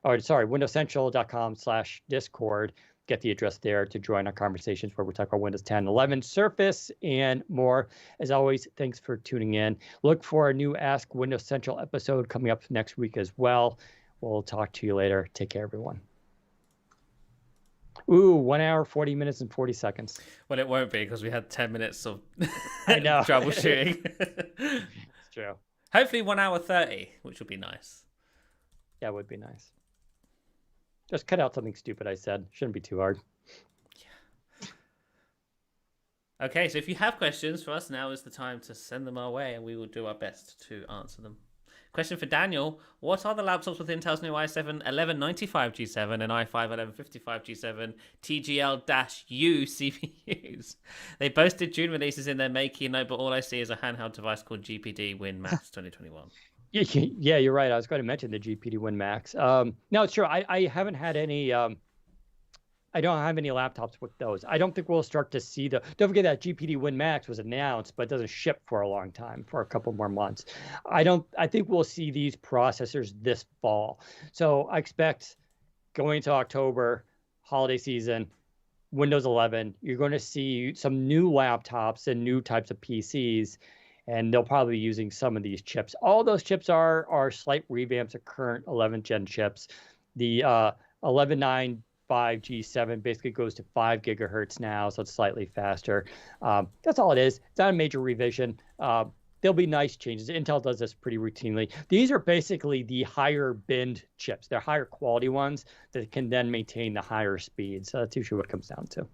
windowscentral.com/Discord. Get the address there to join our conversations where we talk about Windows 10, 11, Surface, and more. As always, thanks for tuning in. Look for a new Ask Windows Central episode coming up next week as well. We'll talk to you later. Take care, everyone. Ooh, 1 hour, 40 minutes, and 40 seconds. Well, it won't be because we had 10 minutes of I know. troubleshooting. It's true. Hopefully 1 hour 30, which would be nice. That would be nice. Just cut out something stupid I said. Shouldn't be too hard. Yeah. Okay, so if you have questions for us, now is the time to send them our way, and we will do our best to answer them. Question for Daniel: what are the laptops with Intel's new i7 1195G7 and i5 1155G7 TGL-U CPUs? They boasted June releases in their May keynote, but all I see is a handheld device called GPD Win Max 2021. Yeah, you're right. I was going to mention the GPD Win Max. No, it's true. I haven't had any. I don't have any laptops with those. I don't think we'll start to see the. Don't forget that GPD Win Max was announced, but doesn't ship for a long time, for a couple more months. I think we'll see these processors this fall. So I expect going into October, holiday season, Windows 11, you're going to see some new laptops and new types of PCs. And they'll probably be using some of these chips. All those chips are slight revamps of current 11th gen chips. The 1195G7 basically goes to 5 gigahertz now, so it's slightly faster. That's all it is. It's not a major revision. There'll be nice changes. Intel does this pretty routinely. These are basically the higher binned chips. They're higher quality ones that can then maintain the higher speed. So that's usually what it comes down to.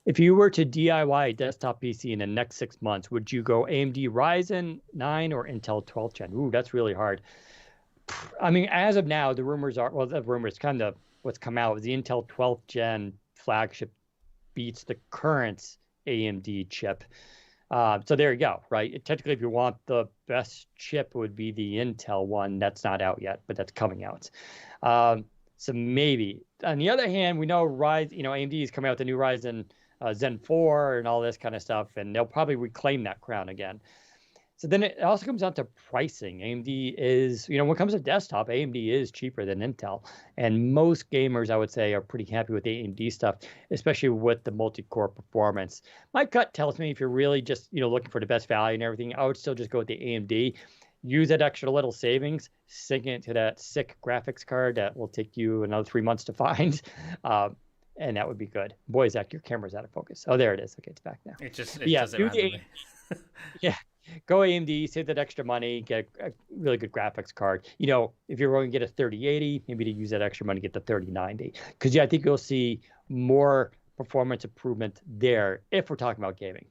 If you were to DIY a desktop PC in the next 6 months, would you go AMD Ryzen 9 or Intel 12th gen? Ooh, that's really hard. I mean, as of now, the rumors are, well, the rumors kind of what's come out is the Intel 12th gen flagship beats the current AMD chip. So there you go, right? Technically, if you want the best chip, it would be the Intel one. That's not out yet, but that's coming out. So maybe. On the other hand, we know AMD is coming out with the new Ryzen Zen 4 and all this kind of stuff, and they'll probably reclaim that crown again. So then it also comes down to pricing. AMD is, when it comes to desktop, AMD is cheaper than Intel. And most gamers, I would say, are pretty happy with AMD stuff, especially with the multi-core performance. My gut tells me if you're really just, looking for the best value and everything, I would still just go with the AMD. Use that extra little savings, sync it to that sick graphics card that will take you another 3 months to find. And that would be good. Boy, Zach, your camera's out of focus. Oh, there it is. Okay, it's back now. It does it randomly. Yeah, go AMD, save that extra money, get a really good graphics card. If you're going to get a 3080, maybe to use that extra money, get the 3090. Because I think you'll see more performance improvement there if we're talking about gaming.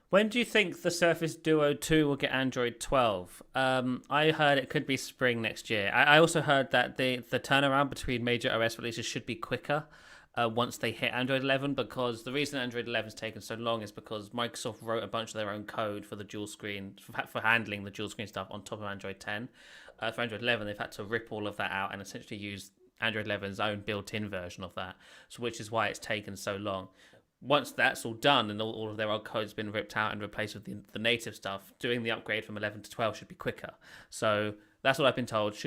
When do you think the Surface Duo 2 will get Android 12? I heard it could be spring next year. I also heard that the turnaround between major OS releases should be quicker once they hit Android 11, because the reason Android 11 has taken so long is because Microsoft wrote a bunch of their own code for the dual screen, for handling the dual screen stuff on top of Android 10. For Android 11, they've had to rip all of that out and essentially use Android 11's own built-in version of that, so which is why it's taken so long. Once that's all done and all of their old code's been ripped out and replaced with the native stuff, doing the upgrade from 11 to 12 should be quicker. So that's what I've been told.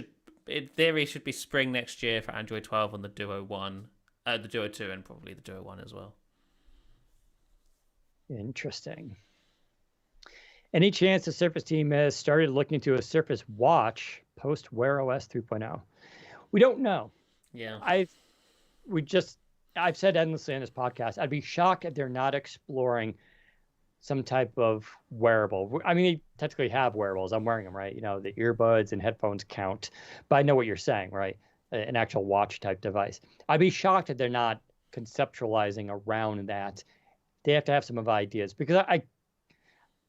In theory, should be spring next year for Android 12 on the Duo 1, the Duo 2, and probably the Duo 1 as well. Interesting. Any chance the Surface team has started looking into a Surface Watch post Wear OS 3.0? We don't know. Yeah. I've said endlessly on this podcast, I'd be shocked if they're not exploring some type of wearable. I mean, they technically have wearables. I'm wearing them, right? The earbuds and headphones count, but I know what you're saying, right? An actual watch type device. I'd be shocked if they're not conceptualizing around that. They have to have some of ideas, because I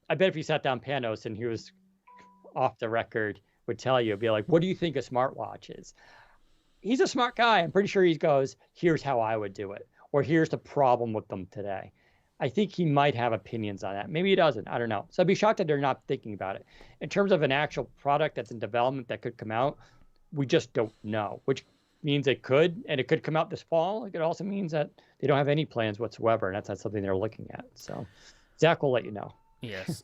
bet if you sat down Panos and he was off the record, would tell you, be like, what do you think a smartwatch is? He's a smart guy. I'm pretty sure he goes, here's how I would do it, or here's the problem with them today. I think he might have opinions on that. Maybe he doesn't. I don't know. So I'd be shocked that they're not thinking about it. In terms of an actual product that's in development that could come out, we just don't know, which means it could, and it could come out this fall. It also means that they don't have any plans whatsoever, and that's not something they're looking at. So Zach will let you know. Yes.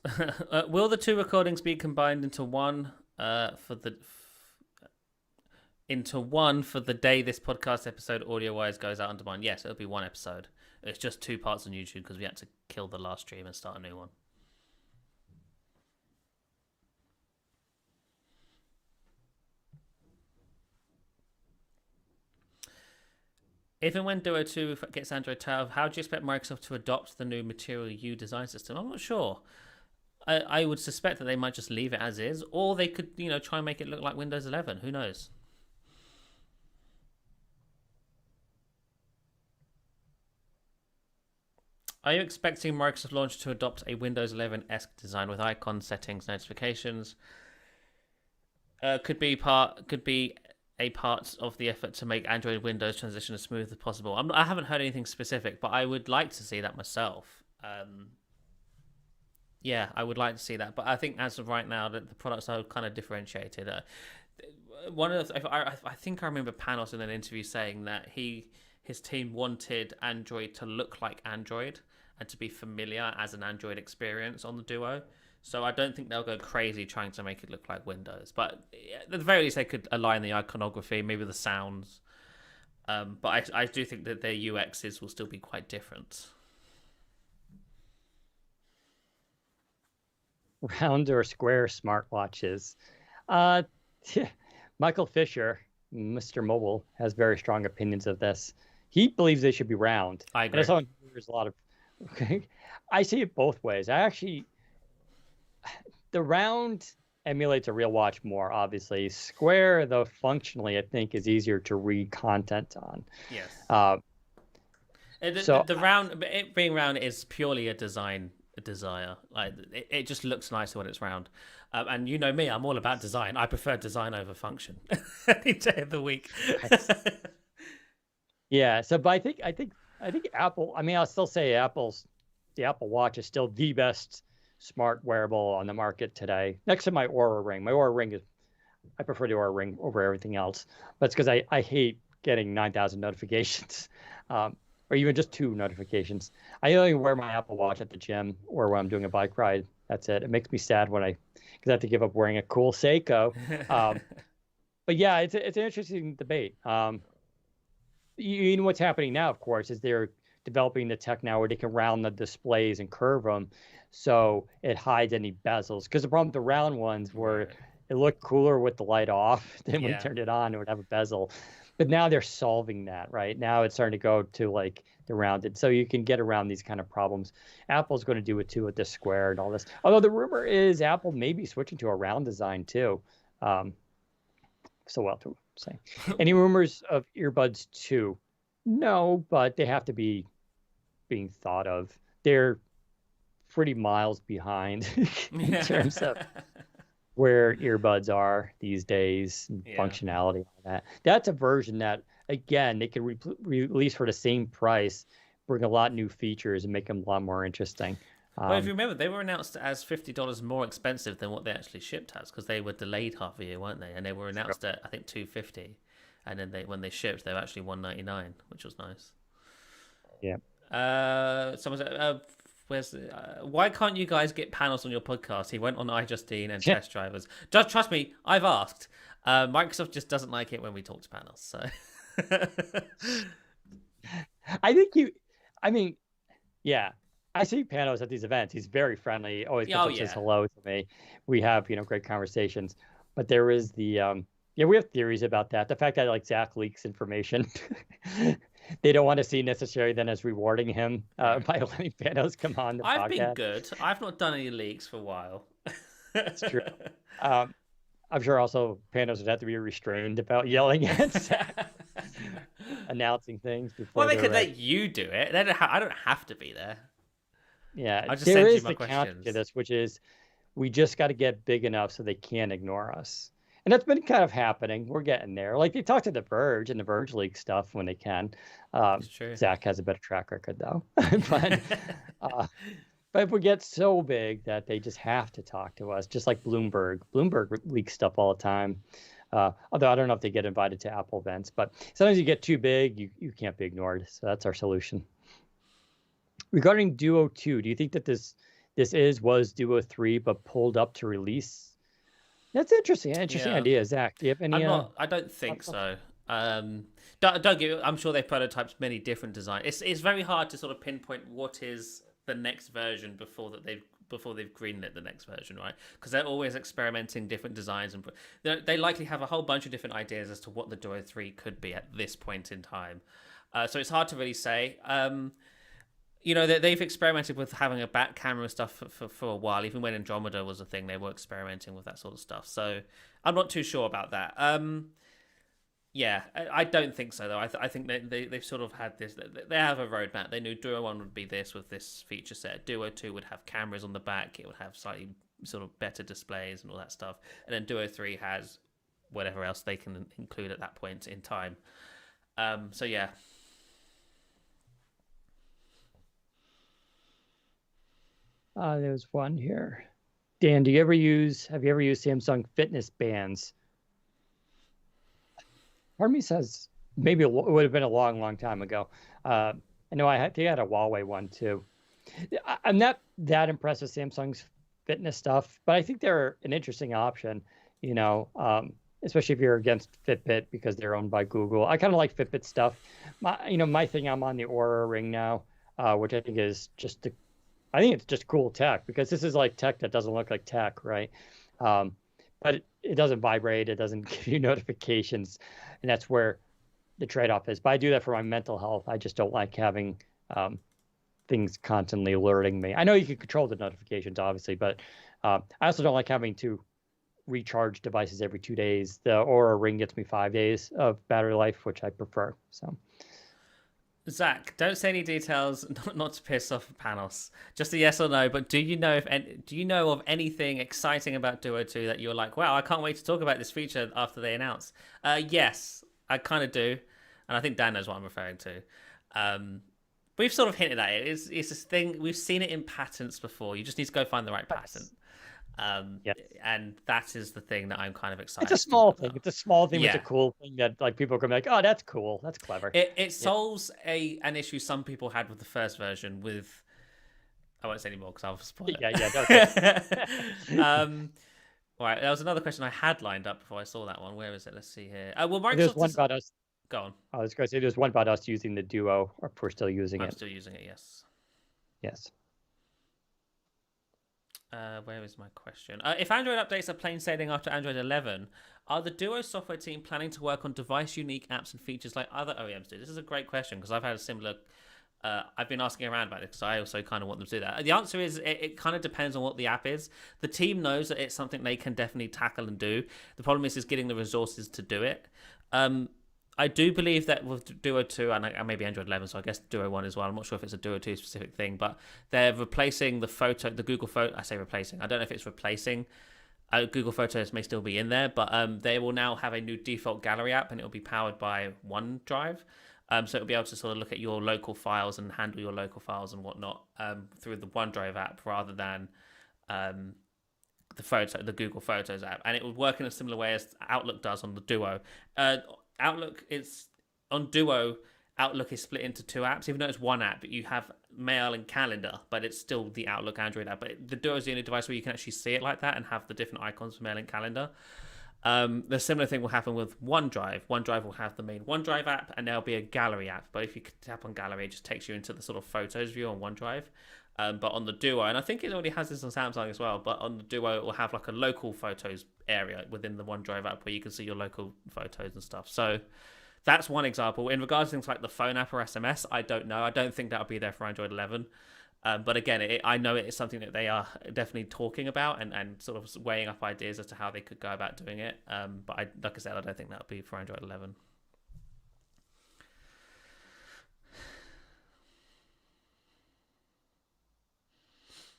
Will the two recordings be combined into one for the day this podcast episode audio-wise goes out on demand? Yes, it'll be one episode. It's just 2 parts on YouTube because we had to kill the last stream and start a new one. If and when Duo 2 gets Android 12, how do you expect Microsoft to adopt the new Material U design system? I'm not sure. I would suspect that they might just leave it as is, or they could, try and make it look like Windows 11. Who knows? Are you expecting Microsoft launch to adopt a Windows 11-esque design with icon settings, notifications? Could be a part of the effort to make Android Windows transition as smooth as possible. I haven't heard anything specific, but I would like to see that myself. Yeah, I would like to see that, but I think as of right now, that the products are kind of differentiated. I think I remember Panos in an interview saying that his team wanted Android to look like Android and to be familiar as an Android experience on the Duo. So I don't think they'll go crazy trying to make it look like Windows. But at the very least, they could align the iconography, maybe the sounds. But I do think that their UXs will still be quite different. Round or square smartwatches. Michael Fisher, Mr. Mobile, has very strong opinions of this. He believes they should be round. I agree. And there's a lot of... I see it both ways. The round emulates a real watch more, obviously. Square, though, functionally, I think, is easier to read content on. Yes. So the round, it being round is purely a desire. Like it just looks nicer when it's round. And you know me, I'm all about design. I prefer design over function any day of the week. Yeah. So, but I think Apple. I mean, I'll still say the Apple Watch is still the best smart wearable on the market today. Next to my Aura Ring. My Aura Ring I prefer the Aura Ring over everything else. But it's because I hate getting 9,000 notifications, or even just 2 notifications. I only wear my Apple Watch at the gym or when I'm doing a bike ride. That's it. It makes me sad because I have to give up wearing a cool Seiko. But yeah, it's an interesting debate. You know what's happening now, of course, is they're developing the tech now where they can round the displays and curve them so it hides any bezels. Because the problem with the round ones were it looked cooler with the light off. Then when you turned it on, it would have a bezel. But now they're solving that, right? Now it's starting to go to like the rounded. So you can get around these kind of problems. Apple's going to do it too with the square and all this. Although the rumor is Apple may be switching to a round design too. So well to say. Any rumors of earbuds 2? No, but they have to be being thought of. They're pretty miles behind in terms of where earbuds are these days, and functionality, all that. That's a version that, again, they could release for the same price, bring a lot of new features, and make them a lot more interesting. Well, if you remember, they were announced as $50 more expensive than what they actually shipped as, because they were delayed half a year, weren't they? And they were announced at, I think, $250, and then when they shipped, they were actually $199, which was nice. Yeah. Someone said, why can't you guys get Panos on your podcast? He went on iJustine and Test Drivers. Just trust me, I've asked. Microsoft just doesn't like it when we talk to Panos. So I see Panos at these events. He's very friendly. Always says hello to me. We have great conversations. But there is the yeah, we have theories about that. The fact that like Zach leaks information, they don't want to see necessarily then as rewarding him by letting Panos come on the I've been podcast. good. I've not done any leaks for a while. It's true. I'm sure also Panos would have to be restrained about yelling at Zach, announcing things before. Well, they could let you do it. I don't have to be there. Yeah, I'll just there send you is my the counter questions. to this, which is we just got to get big enough so they can't ignore us. And that's been kind of happening. We're getting there. Like they talk to The Verge and The Verge leak stuff when they can. It's true. Zach has a better track record though. But if we get so big that they just have to talk to us, just like Bloomberg. Bloomberg leaks stuff all the time. Although I don't know if they get invited to Apple events, but sometimes you get too big, you can't be ignored. So that's our solution. Regarding Duo 2, do you think that this was Duo 3 but pulled up to release? That's interesting. Interesting idea, Zach. Do you have any? I don't think so. Don't get. I'm sure they've prototyped many different designs. It's very hard to sort of pinpoint what is the next version before they've greenlit the next version, right? Because they're always experimenting different designs, and they likely have a whole bunch of different ideas as to what the Duo 3 could be at this point in time. So it's hard to really say. They've experimented with having a back camera stuff for a while. Even when Andromeda was a thing, they were experimenting with that sort of stuff. So I'm not too sure about that. Yeah, I don't think so, though. I think they've sort of had this. They have a roadmap. They knew Duo 1 would be this with this feature set. Duo 2 would have cameras on the back. It would have slightly sort of better displays and all that stuff. And then Duo 3 has whatever else they can include at that point in time. So, yeah. There's one here. Dan, have you ever used Samsung Fitness bands? Part of me says maybe it would have been a long, long time ago. I know I think I had a Huawei one too. I'm not that impressed with Samsung's fitness stuff, but I think they're an interesting option, especially if you're against Fitbit because they're owned by Google. I kind of like Fitbit stuff. My thing, I'm on the Oura Ring now, which I think is I think it's just cool tech because this is like tech that doesn't look like tech, right? But it doesn't vibrate. It doesn't give you notifications. And that's where the trade-off is. But I do that for my mental health. I just don't like having things constantly alerting me. I know you can control the notifications, obviously, but I also don't like having to recharge devices every 2 days. The Oura Ring gets me 5 days of battery life, which I prefer. So, Zach, don't say any details, not to piss off Panos. Just a yes or no. But do you know of anything exciting about Duo 2 that you're like, wow, I can't wait to talk about this feature after they announce? Yes, I kind of do, and I think Dan knows what I'm referring to. We've sort of hinted at it. It's this thing we've seen it in patents before. You just need to go find the right patent. yes. And that is the thing that I'm kind of excited. It's a small thing. It's a small thing. Yeah. It's a cool thing that like people are gonna be like, oh, that's cool. That's clever. It solves an issue some people had with the first version. With I won't say anymore because I'll spoil it. Yeah. Right. There was another question I had lined up before I saw that one. Where is it? Let's see here. Well, Microsoft. There's one about us. Go on. I was going to say there's one about us using the Duo, or if we're still using it. I'm still using it. Yes. Yes. Where is my question? If Android updates are plain sailing after Android 11, are the Duo software team planning to work on device-unique apps and features like other OEMs do? This is a great question because I've had a similar... I've been asking around about this because I also kind of want them to do that. The answer is it kind of depends on what the app is. The team knows that it's something they can definitely tackle and do. The problem is getting the resources to do it. I do believe that with Duo 2 and maybe Android 11, so I guess Duo 1 as well. I'm not sure if it's a Duo 2 specific thing, but they're replacing the Google Photo. I say replacing. I don't know if it's replacing. Google Photos may still be in there, but they will now have a new default gallery app, and it will be powered by OneDrive. So it'll be able to sort of look at your local files and handle your local files and whatnot through the OneDrive app rather than the Google Photos app. And it will work in a similar way as Outlook does on the Duo. Outlook is on Duo. Outlook is split into two apps, even though it's one app. But you have Mail and Calendar, but it's still the Outlook Android app. But the Duo is the only device where you can actually see it like that and have the different icons for Mail and Calendar. The similar thing will happen with OneDrive. OneDrive will have the main OneDrive app, and there'll be a gallery app. But if you tap on gallery, it just takes you into the sort of photos view on OneDrive. But on the Duo, and I think it already has this on Samsung as well, but on the Duo, it will have like a local photos area within the OneDrive app where you can see your local photos and stuff. So that's one example. In regards to things like the phone app or SMS, I don't know. I don't think that'll be there for Android 11. But again, I know it is something that they are definitely talking about and sort of weighing up ideas as to how they could go about doing it. But like I said, I don't think that'll be for Android 11.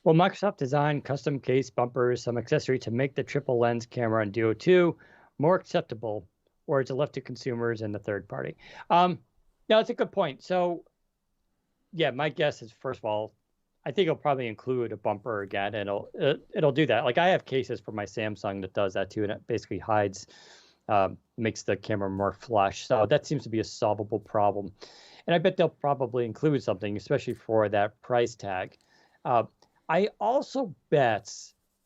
Well, Microsoft designed custom case bumpers, some accessory to make the triple lens camera on Duo 2 more acceptable, or is it left to consumers and the third party? No, it's a good point. So, yeah, my guess is, first of all, I think it'll probably include a bumper again, and it'll do that. Like I have cases for my Samsung that does that too, and it basically hides, makes the camera more flush. So that seems to be a solvable problem, and I bet they'll probably include something, especially for that price tag. I also bet,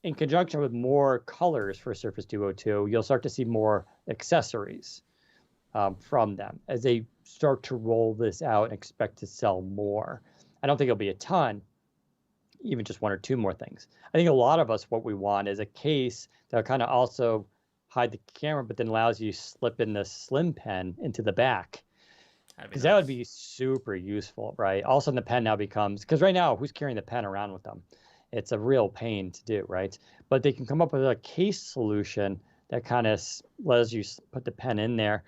in conjunction with more colors for Surface Duo 2, you'll start to see more accessories from them as they start to roll this out and expect to sell more. I don't think it'll be a ton, even just one or two more things. I think a lot of us, what we want is a case that kind of also hide the camera, but then allows you to slip in the slim pen into the back. Because that would be super useful, right? All of a sudden the pen now becomes, because right now, who's carrying the pen around with them? It's a real pain to do, right? But they can come up with a case solution that kind of lets you put the pen in there,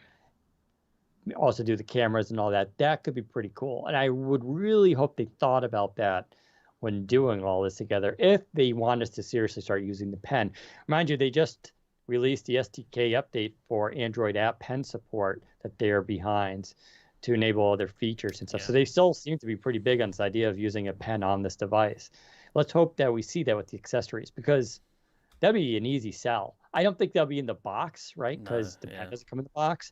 also do the cameras and all that. That could be pretty cool. And I would really hope they thought about that when doing all this together, if they want us to seriously start using the pen. Mind you, they just released the SDK update for Android app pen support that they're behind to enable other features and stuff. Yeah. So they still seem to be pretty big on this idea of using a pen on this device. Let's hope that we see that with the accessories, because that'd be an easy sell. I don't think they'll be in the box, right? Because the pen doesn't come in the box.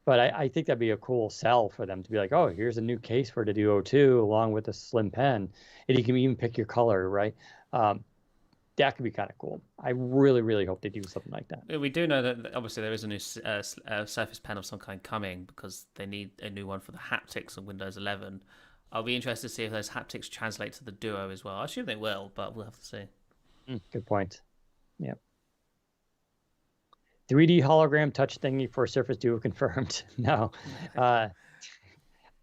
But I think that'd be a cool sell for them to be like, oh, here's a new case for the Duo 2 along with a slim pen. And you can even pick your color, right? That could be kind of cool. I really, really hope they do something like that. We do know that obviously there is a new Surface Pen of some kind coming, because they need a new one for the haptics on Windows 11. I'll be interested to see if those haptics translate to the Duo as well. I assume they will, but we'll have to see. Good point. Yeah. 3D hologram touch thingy for Surface Duo confirmed. No. I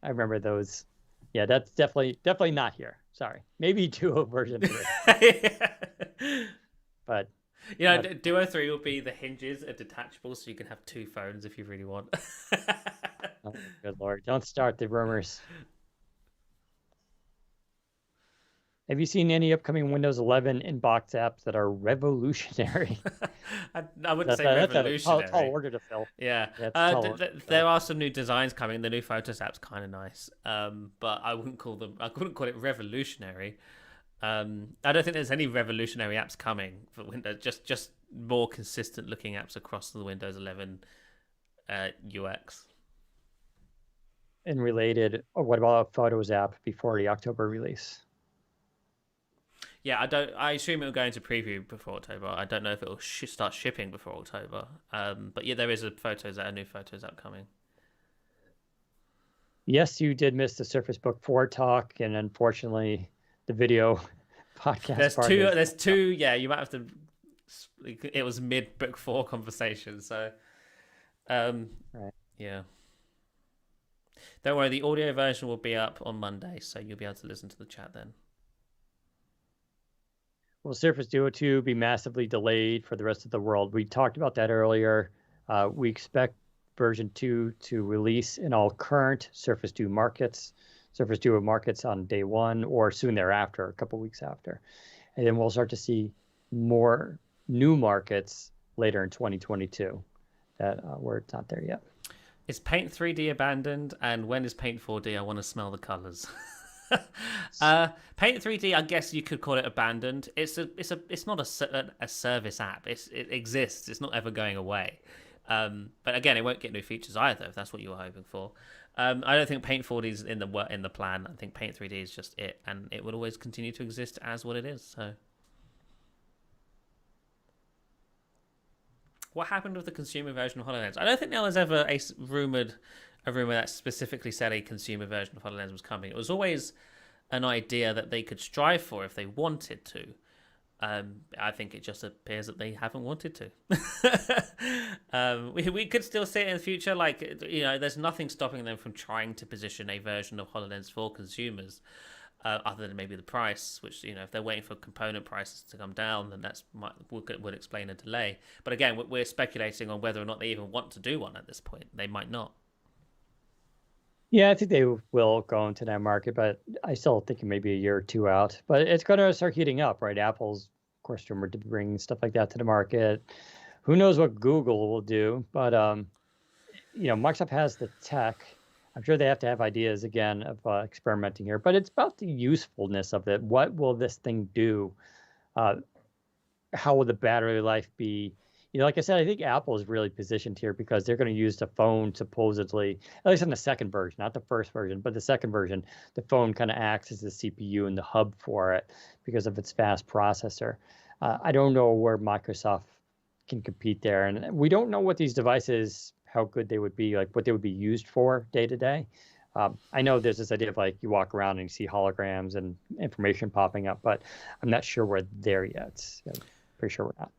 remember those. Yeah, that's definitely not here. Sorry. Maybe Duo version 3. But Duo 3 will be the hinges are detachable, so you can have two phones if you really want. Oh, good Lord. Don't start the rumors. Have you seen any upcoming Windows 11 inbox apps that are revolutionary? I wouldn't say revolutionary. That's a tall order to fill. Yeah. There are some new designs coming. The new Photos app's kind of nice, but I wouldn't call it revolutionary. I don't think there's any revolutionary apps coming for Windows. Just more consistent looking apps across the Windows 11 UX. And related, what about a Photos app before the October release? Yeah, I assume it'll go into preview before October. I don't know if it'll start shipping before October. But yeah, there is a new Photos app coming. Yes, you did miss the Surface Book 4 talk, and unfortunately, the video podcast. There's two. Yeah, you might have to. It was mid Book 4 conversation, so. Right. Yeah. Don't worry, the audio version will be up on Monday, so you'll be able to listen to the chat then. Will Surface Duo 2 be massively delayed for the rest of the world? We talked about that earlier. We expect version 2 to release in all current Surface Duo markets on day one or soon thereafter, a couple weeks after. And then we'll start to see more new markets later in 2022 where it's not there yet. Is Paint 3D abandoned? And when is Paint 4D? I want to smell the colors. Paint 3D, I guess you could call it abandoned. It's not a service app. It exists. It's not ever going away. But again, it won't get new features either, if that's what you were hoping for. I don't think Paint 4D is in the plan. I think Paint 3D is just it, and it will always continue to exist as what it is. So, what happened with the consumer version of HoloLens? I don't think there was ever a rumor that specifically said a consumer version of HoloLens was coming. It was always an idea that they could strive for if they wanted to. I think it just appears that they haven't wanted to. We could still see it in the future. Like, there's nothing stopping them from trying to position a version of HoloLens for consumers, other than maybe the price, which, if they're waiting for component prices to come down, then would explain a delay. But again, we're speculating on whether or not they even want to do one at this point. They might not. Yeah, I think they will go into that market, but I still think maybe a year or two out. But it's going to start heating up, right? Apple's, of course, rumored to bring stuff like that to the market. Who knows what Google will do? But Microsoft has the tech. I'm sure they have to have ideas again of experimenting here. But it's about the usefulness of it. What will this thing do? How will the battery life be? Like I said, I think Apple is really positioned here because they're going to use the phone supposedly, at least in the second version, not the first version, but the second version, the phone kind of acts as the CPU and the hub for it because of its fast processor. I don't know where Microsoft can compete there. And we don't know what these devices, how good they would be, like what they would be used for day to day. I know there's this idea of like you walk around and you see holograms and information popping up, but I'm not sure we're there yet. I'm pretty sure we're not.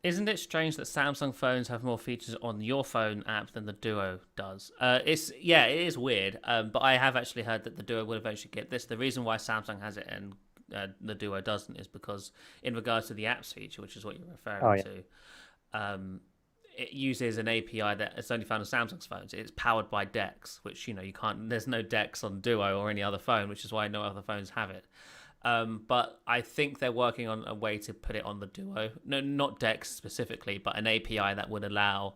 Isn't it strange that Samsung phones have more features on your phone app than the Duo does? It is weird. But I have actually heard that the Duo will eventually get this. The reason why Samsung has it and the Duo doesn't is because, in regards to the apps feature, which is what you're referring to, it uses an API that is only found on Samsung's phones. It's powered by DeX, which you can't. There's no DeX on Duo or any other phone, which is why no other phones have it. But I think they're working on a way to put it on the Duo. No, not DeX specifically, but an API that would allow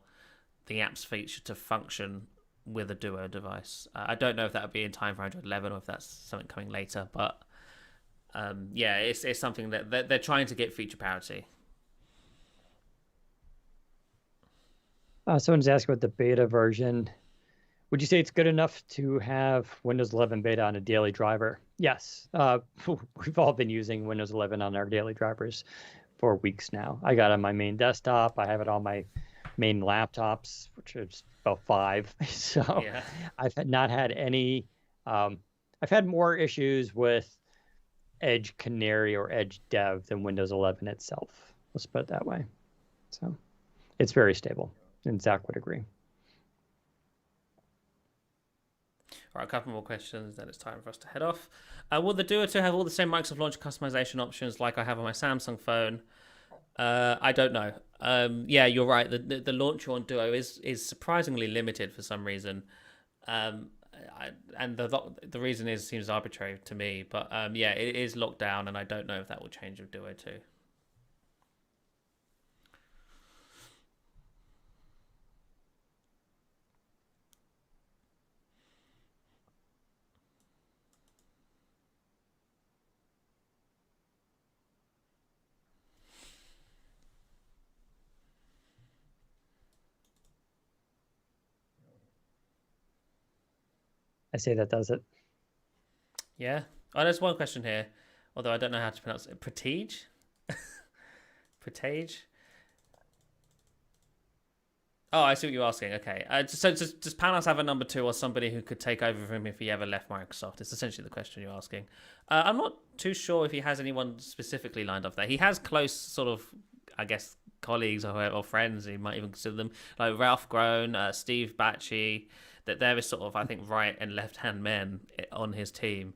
the apps feature to function with a Duo device. I don't know if that would be in time for Android 11 or if that's something coming later. But it's something that they're trying to get feature parity. Someone's asking about the beta version. Would you say it's good enough to have Windows 11 beta on a daily driver? Yes. We've all been using Windows 11 on our daily drivers for weeks now. I got it on my main desktop. I have it on my main laptops, which is about 5. So yeah. I've not had any. I've had more issues with Edge Canary or Edge Dev than Windows 11 itself. Let's put it that way. So it's very stable, and Zach would agree. All right, a couple more questions, then it's time for us to head off. Will the Duo 2 have all the same Microsoft Launcher customization options like I have on my Samsung phone? I don't know. Yeah, you're right. The launcher on Duo is surprisingly limited for some reason. And the reason seems arbitrary to me. But it is locked down, and I don't know if that will change with Duo 2. I say that does it. Yeah. Oh, there's one question here, although I don't know how to pronounce it. Prestige? Prestige? Oh, I see what you're asking. Okay. So does Panos have a number 2 or somebody who could take over from him if he ever left Microsoft? It's essentially the question you're asking. I'm not too sure if he has anyone specifically lined up there. He has close sort of, I guess, colleagues or friends, he might even consider them, like Ralph Groen, Steve Batchy, that there is sort of, I think, right and left-hand men on his team.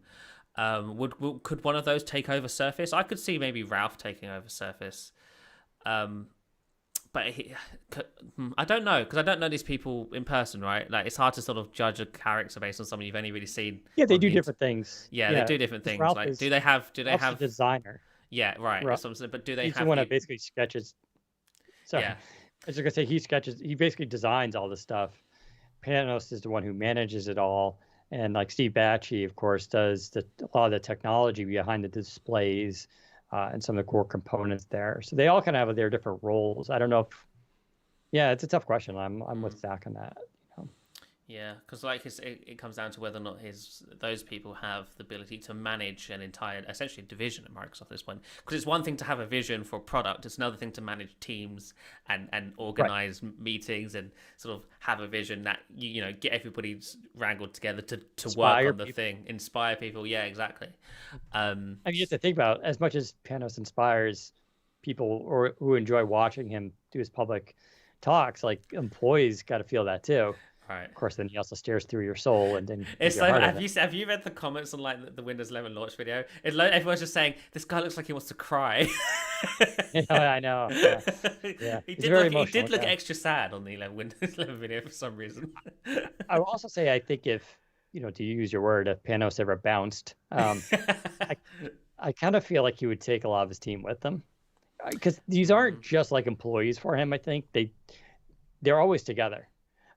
Could one of those take over Surface? I could see maybe Ralph taking over Surface. But I don't know, because I don't know these people in person, right? Like, it's hard to sort of judge a character based on someone you've only really seen. Yeah, they do different things. Yeah, they do different things. Ralph like, do they have a designer? Yeah, right. Ralph, but do they he's have the one that basically sketches? Sorry, yeah. I was gonna say he basically designs all this stuff. Panos is the one who manages it all, and like Steve Batchy, of course, does a lot of the technology behind the displays. And some of the core components there. So they all kind of have their different roles. I don't know if, it's a tough question. I'm with Zach on that. Yeah, because like it comes down to whether or not those people have the ability to manage an entire, essentially, division at Microsoft at this point. Because it's one thing to have a vision for a product; it's another thing to manage teams and Right. organize meetings and sort of have a vision that get everybody wrangled together to work Inspire on the people. thing, inspire people. Yeah, exactly. Um, I mean, you have to think about, as much as Panos inspires people or who enjoy watching him do his public talks, like employees got to feel that too. right. Of course, then he also stares through your soul and then into It's your like, heart, I have think. you have you read the comments on like the Windows 11 launch video? It's like everyone's just saying this guy looks like he wants to cry. Yeah, I know. Yeah, yeah. He's a very He emotional did look guy. extra sad on the 11 Windows 11 video for some reason. I will also say, I think if, to use your word, if Panos ever bounced, I, I kind of feel like he would take a lot of his team with him, because these aren't just like employees for him. I think they're always together.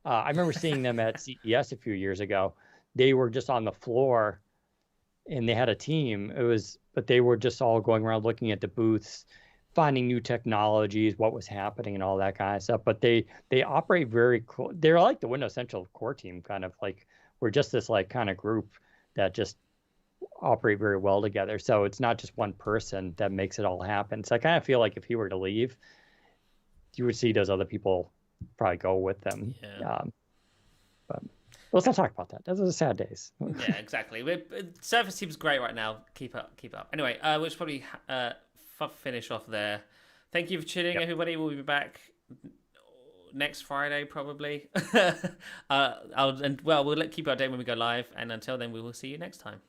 I remember seeing them at CES a few years ago. They were just on the floor and they had a team. But they were just all going around looking at the booths, finding new technologies, what was happening, and all that kind of stuff. But they operate very cool. They're like the Windows Central core team, kind of like we're just this like kind of group that just operate very well together. So it's not just one person that makes it all happen. So I kind of feel like if he were to leave, you would see those other people probably go with them. Yeah. But let's not talk about that. Those are the sad days. Yeah, exactly. Surface seems great right now. Keep up, keep up. Anyway, we'll just probably finish off there. Thank you for tuning, Yep. everybody. We'll be back next Friday, probably. We'll keep you updated when we go live. And until then, we will see you next time.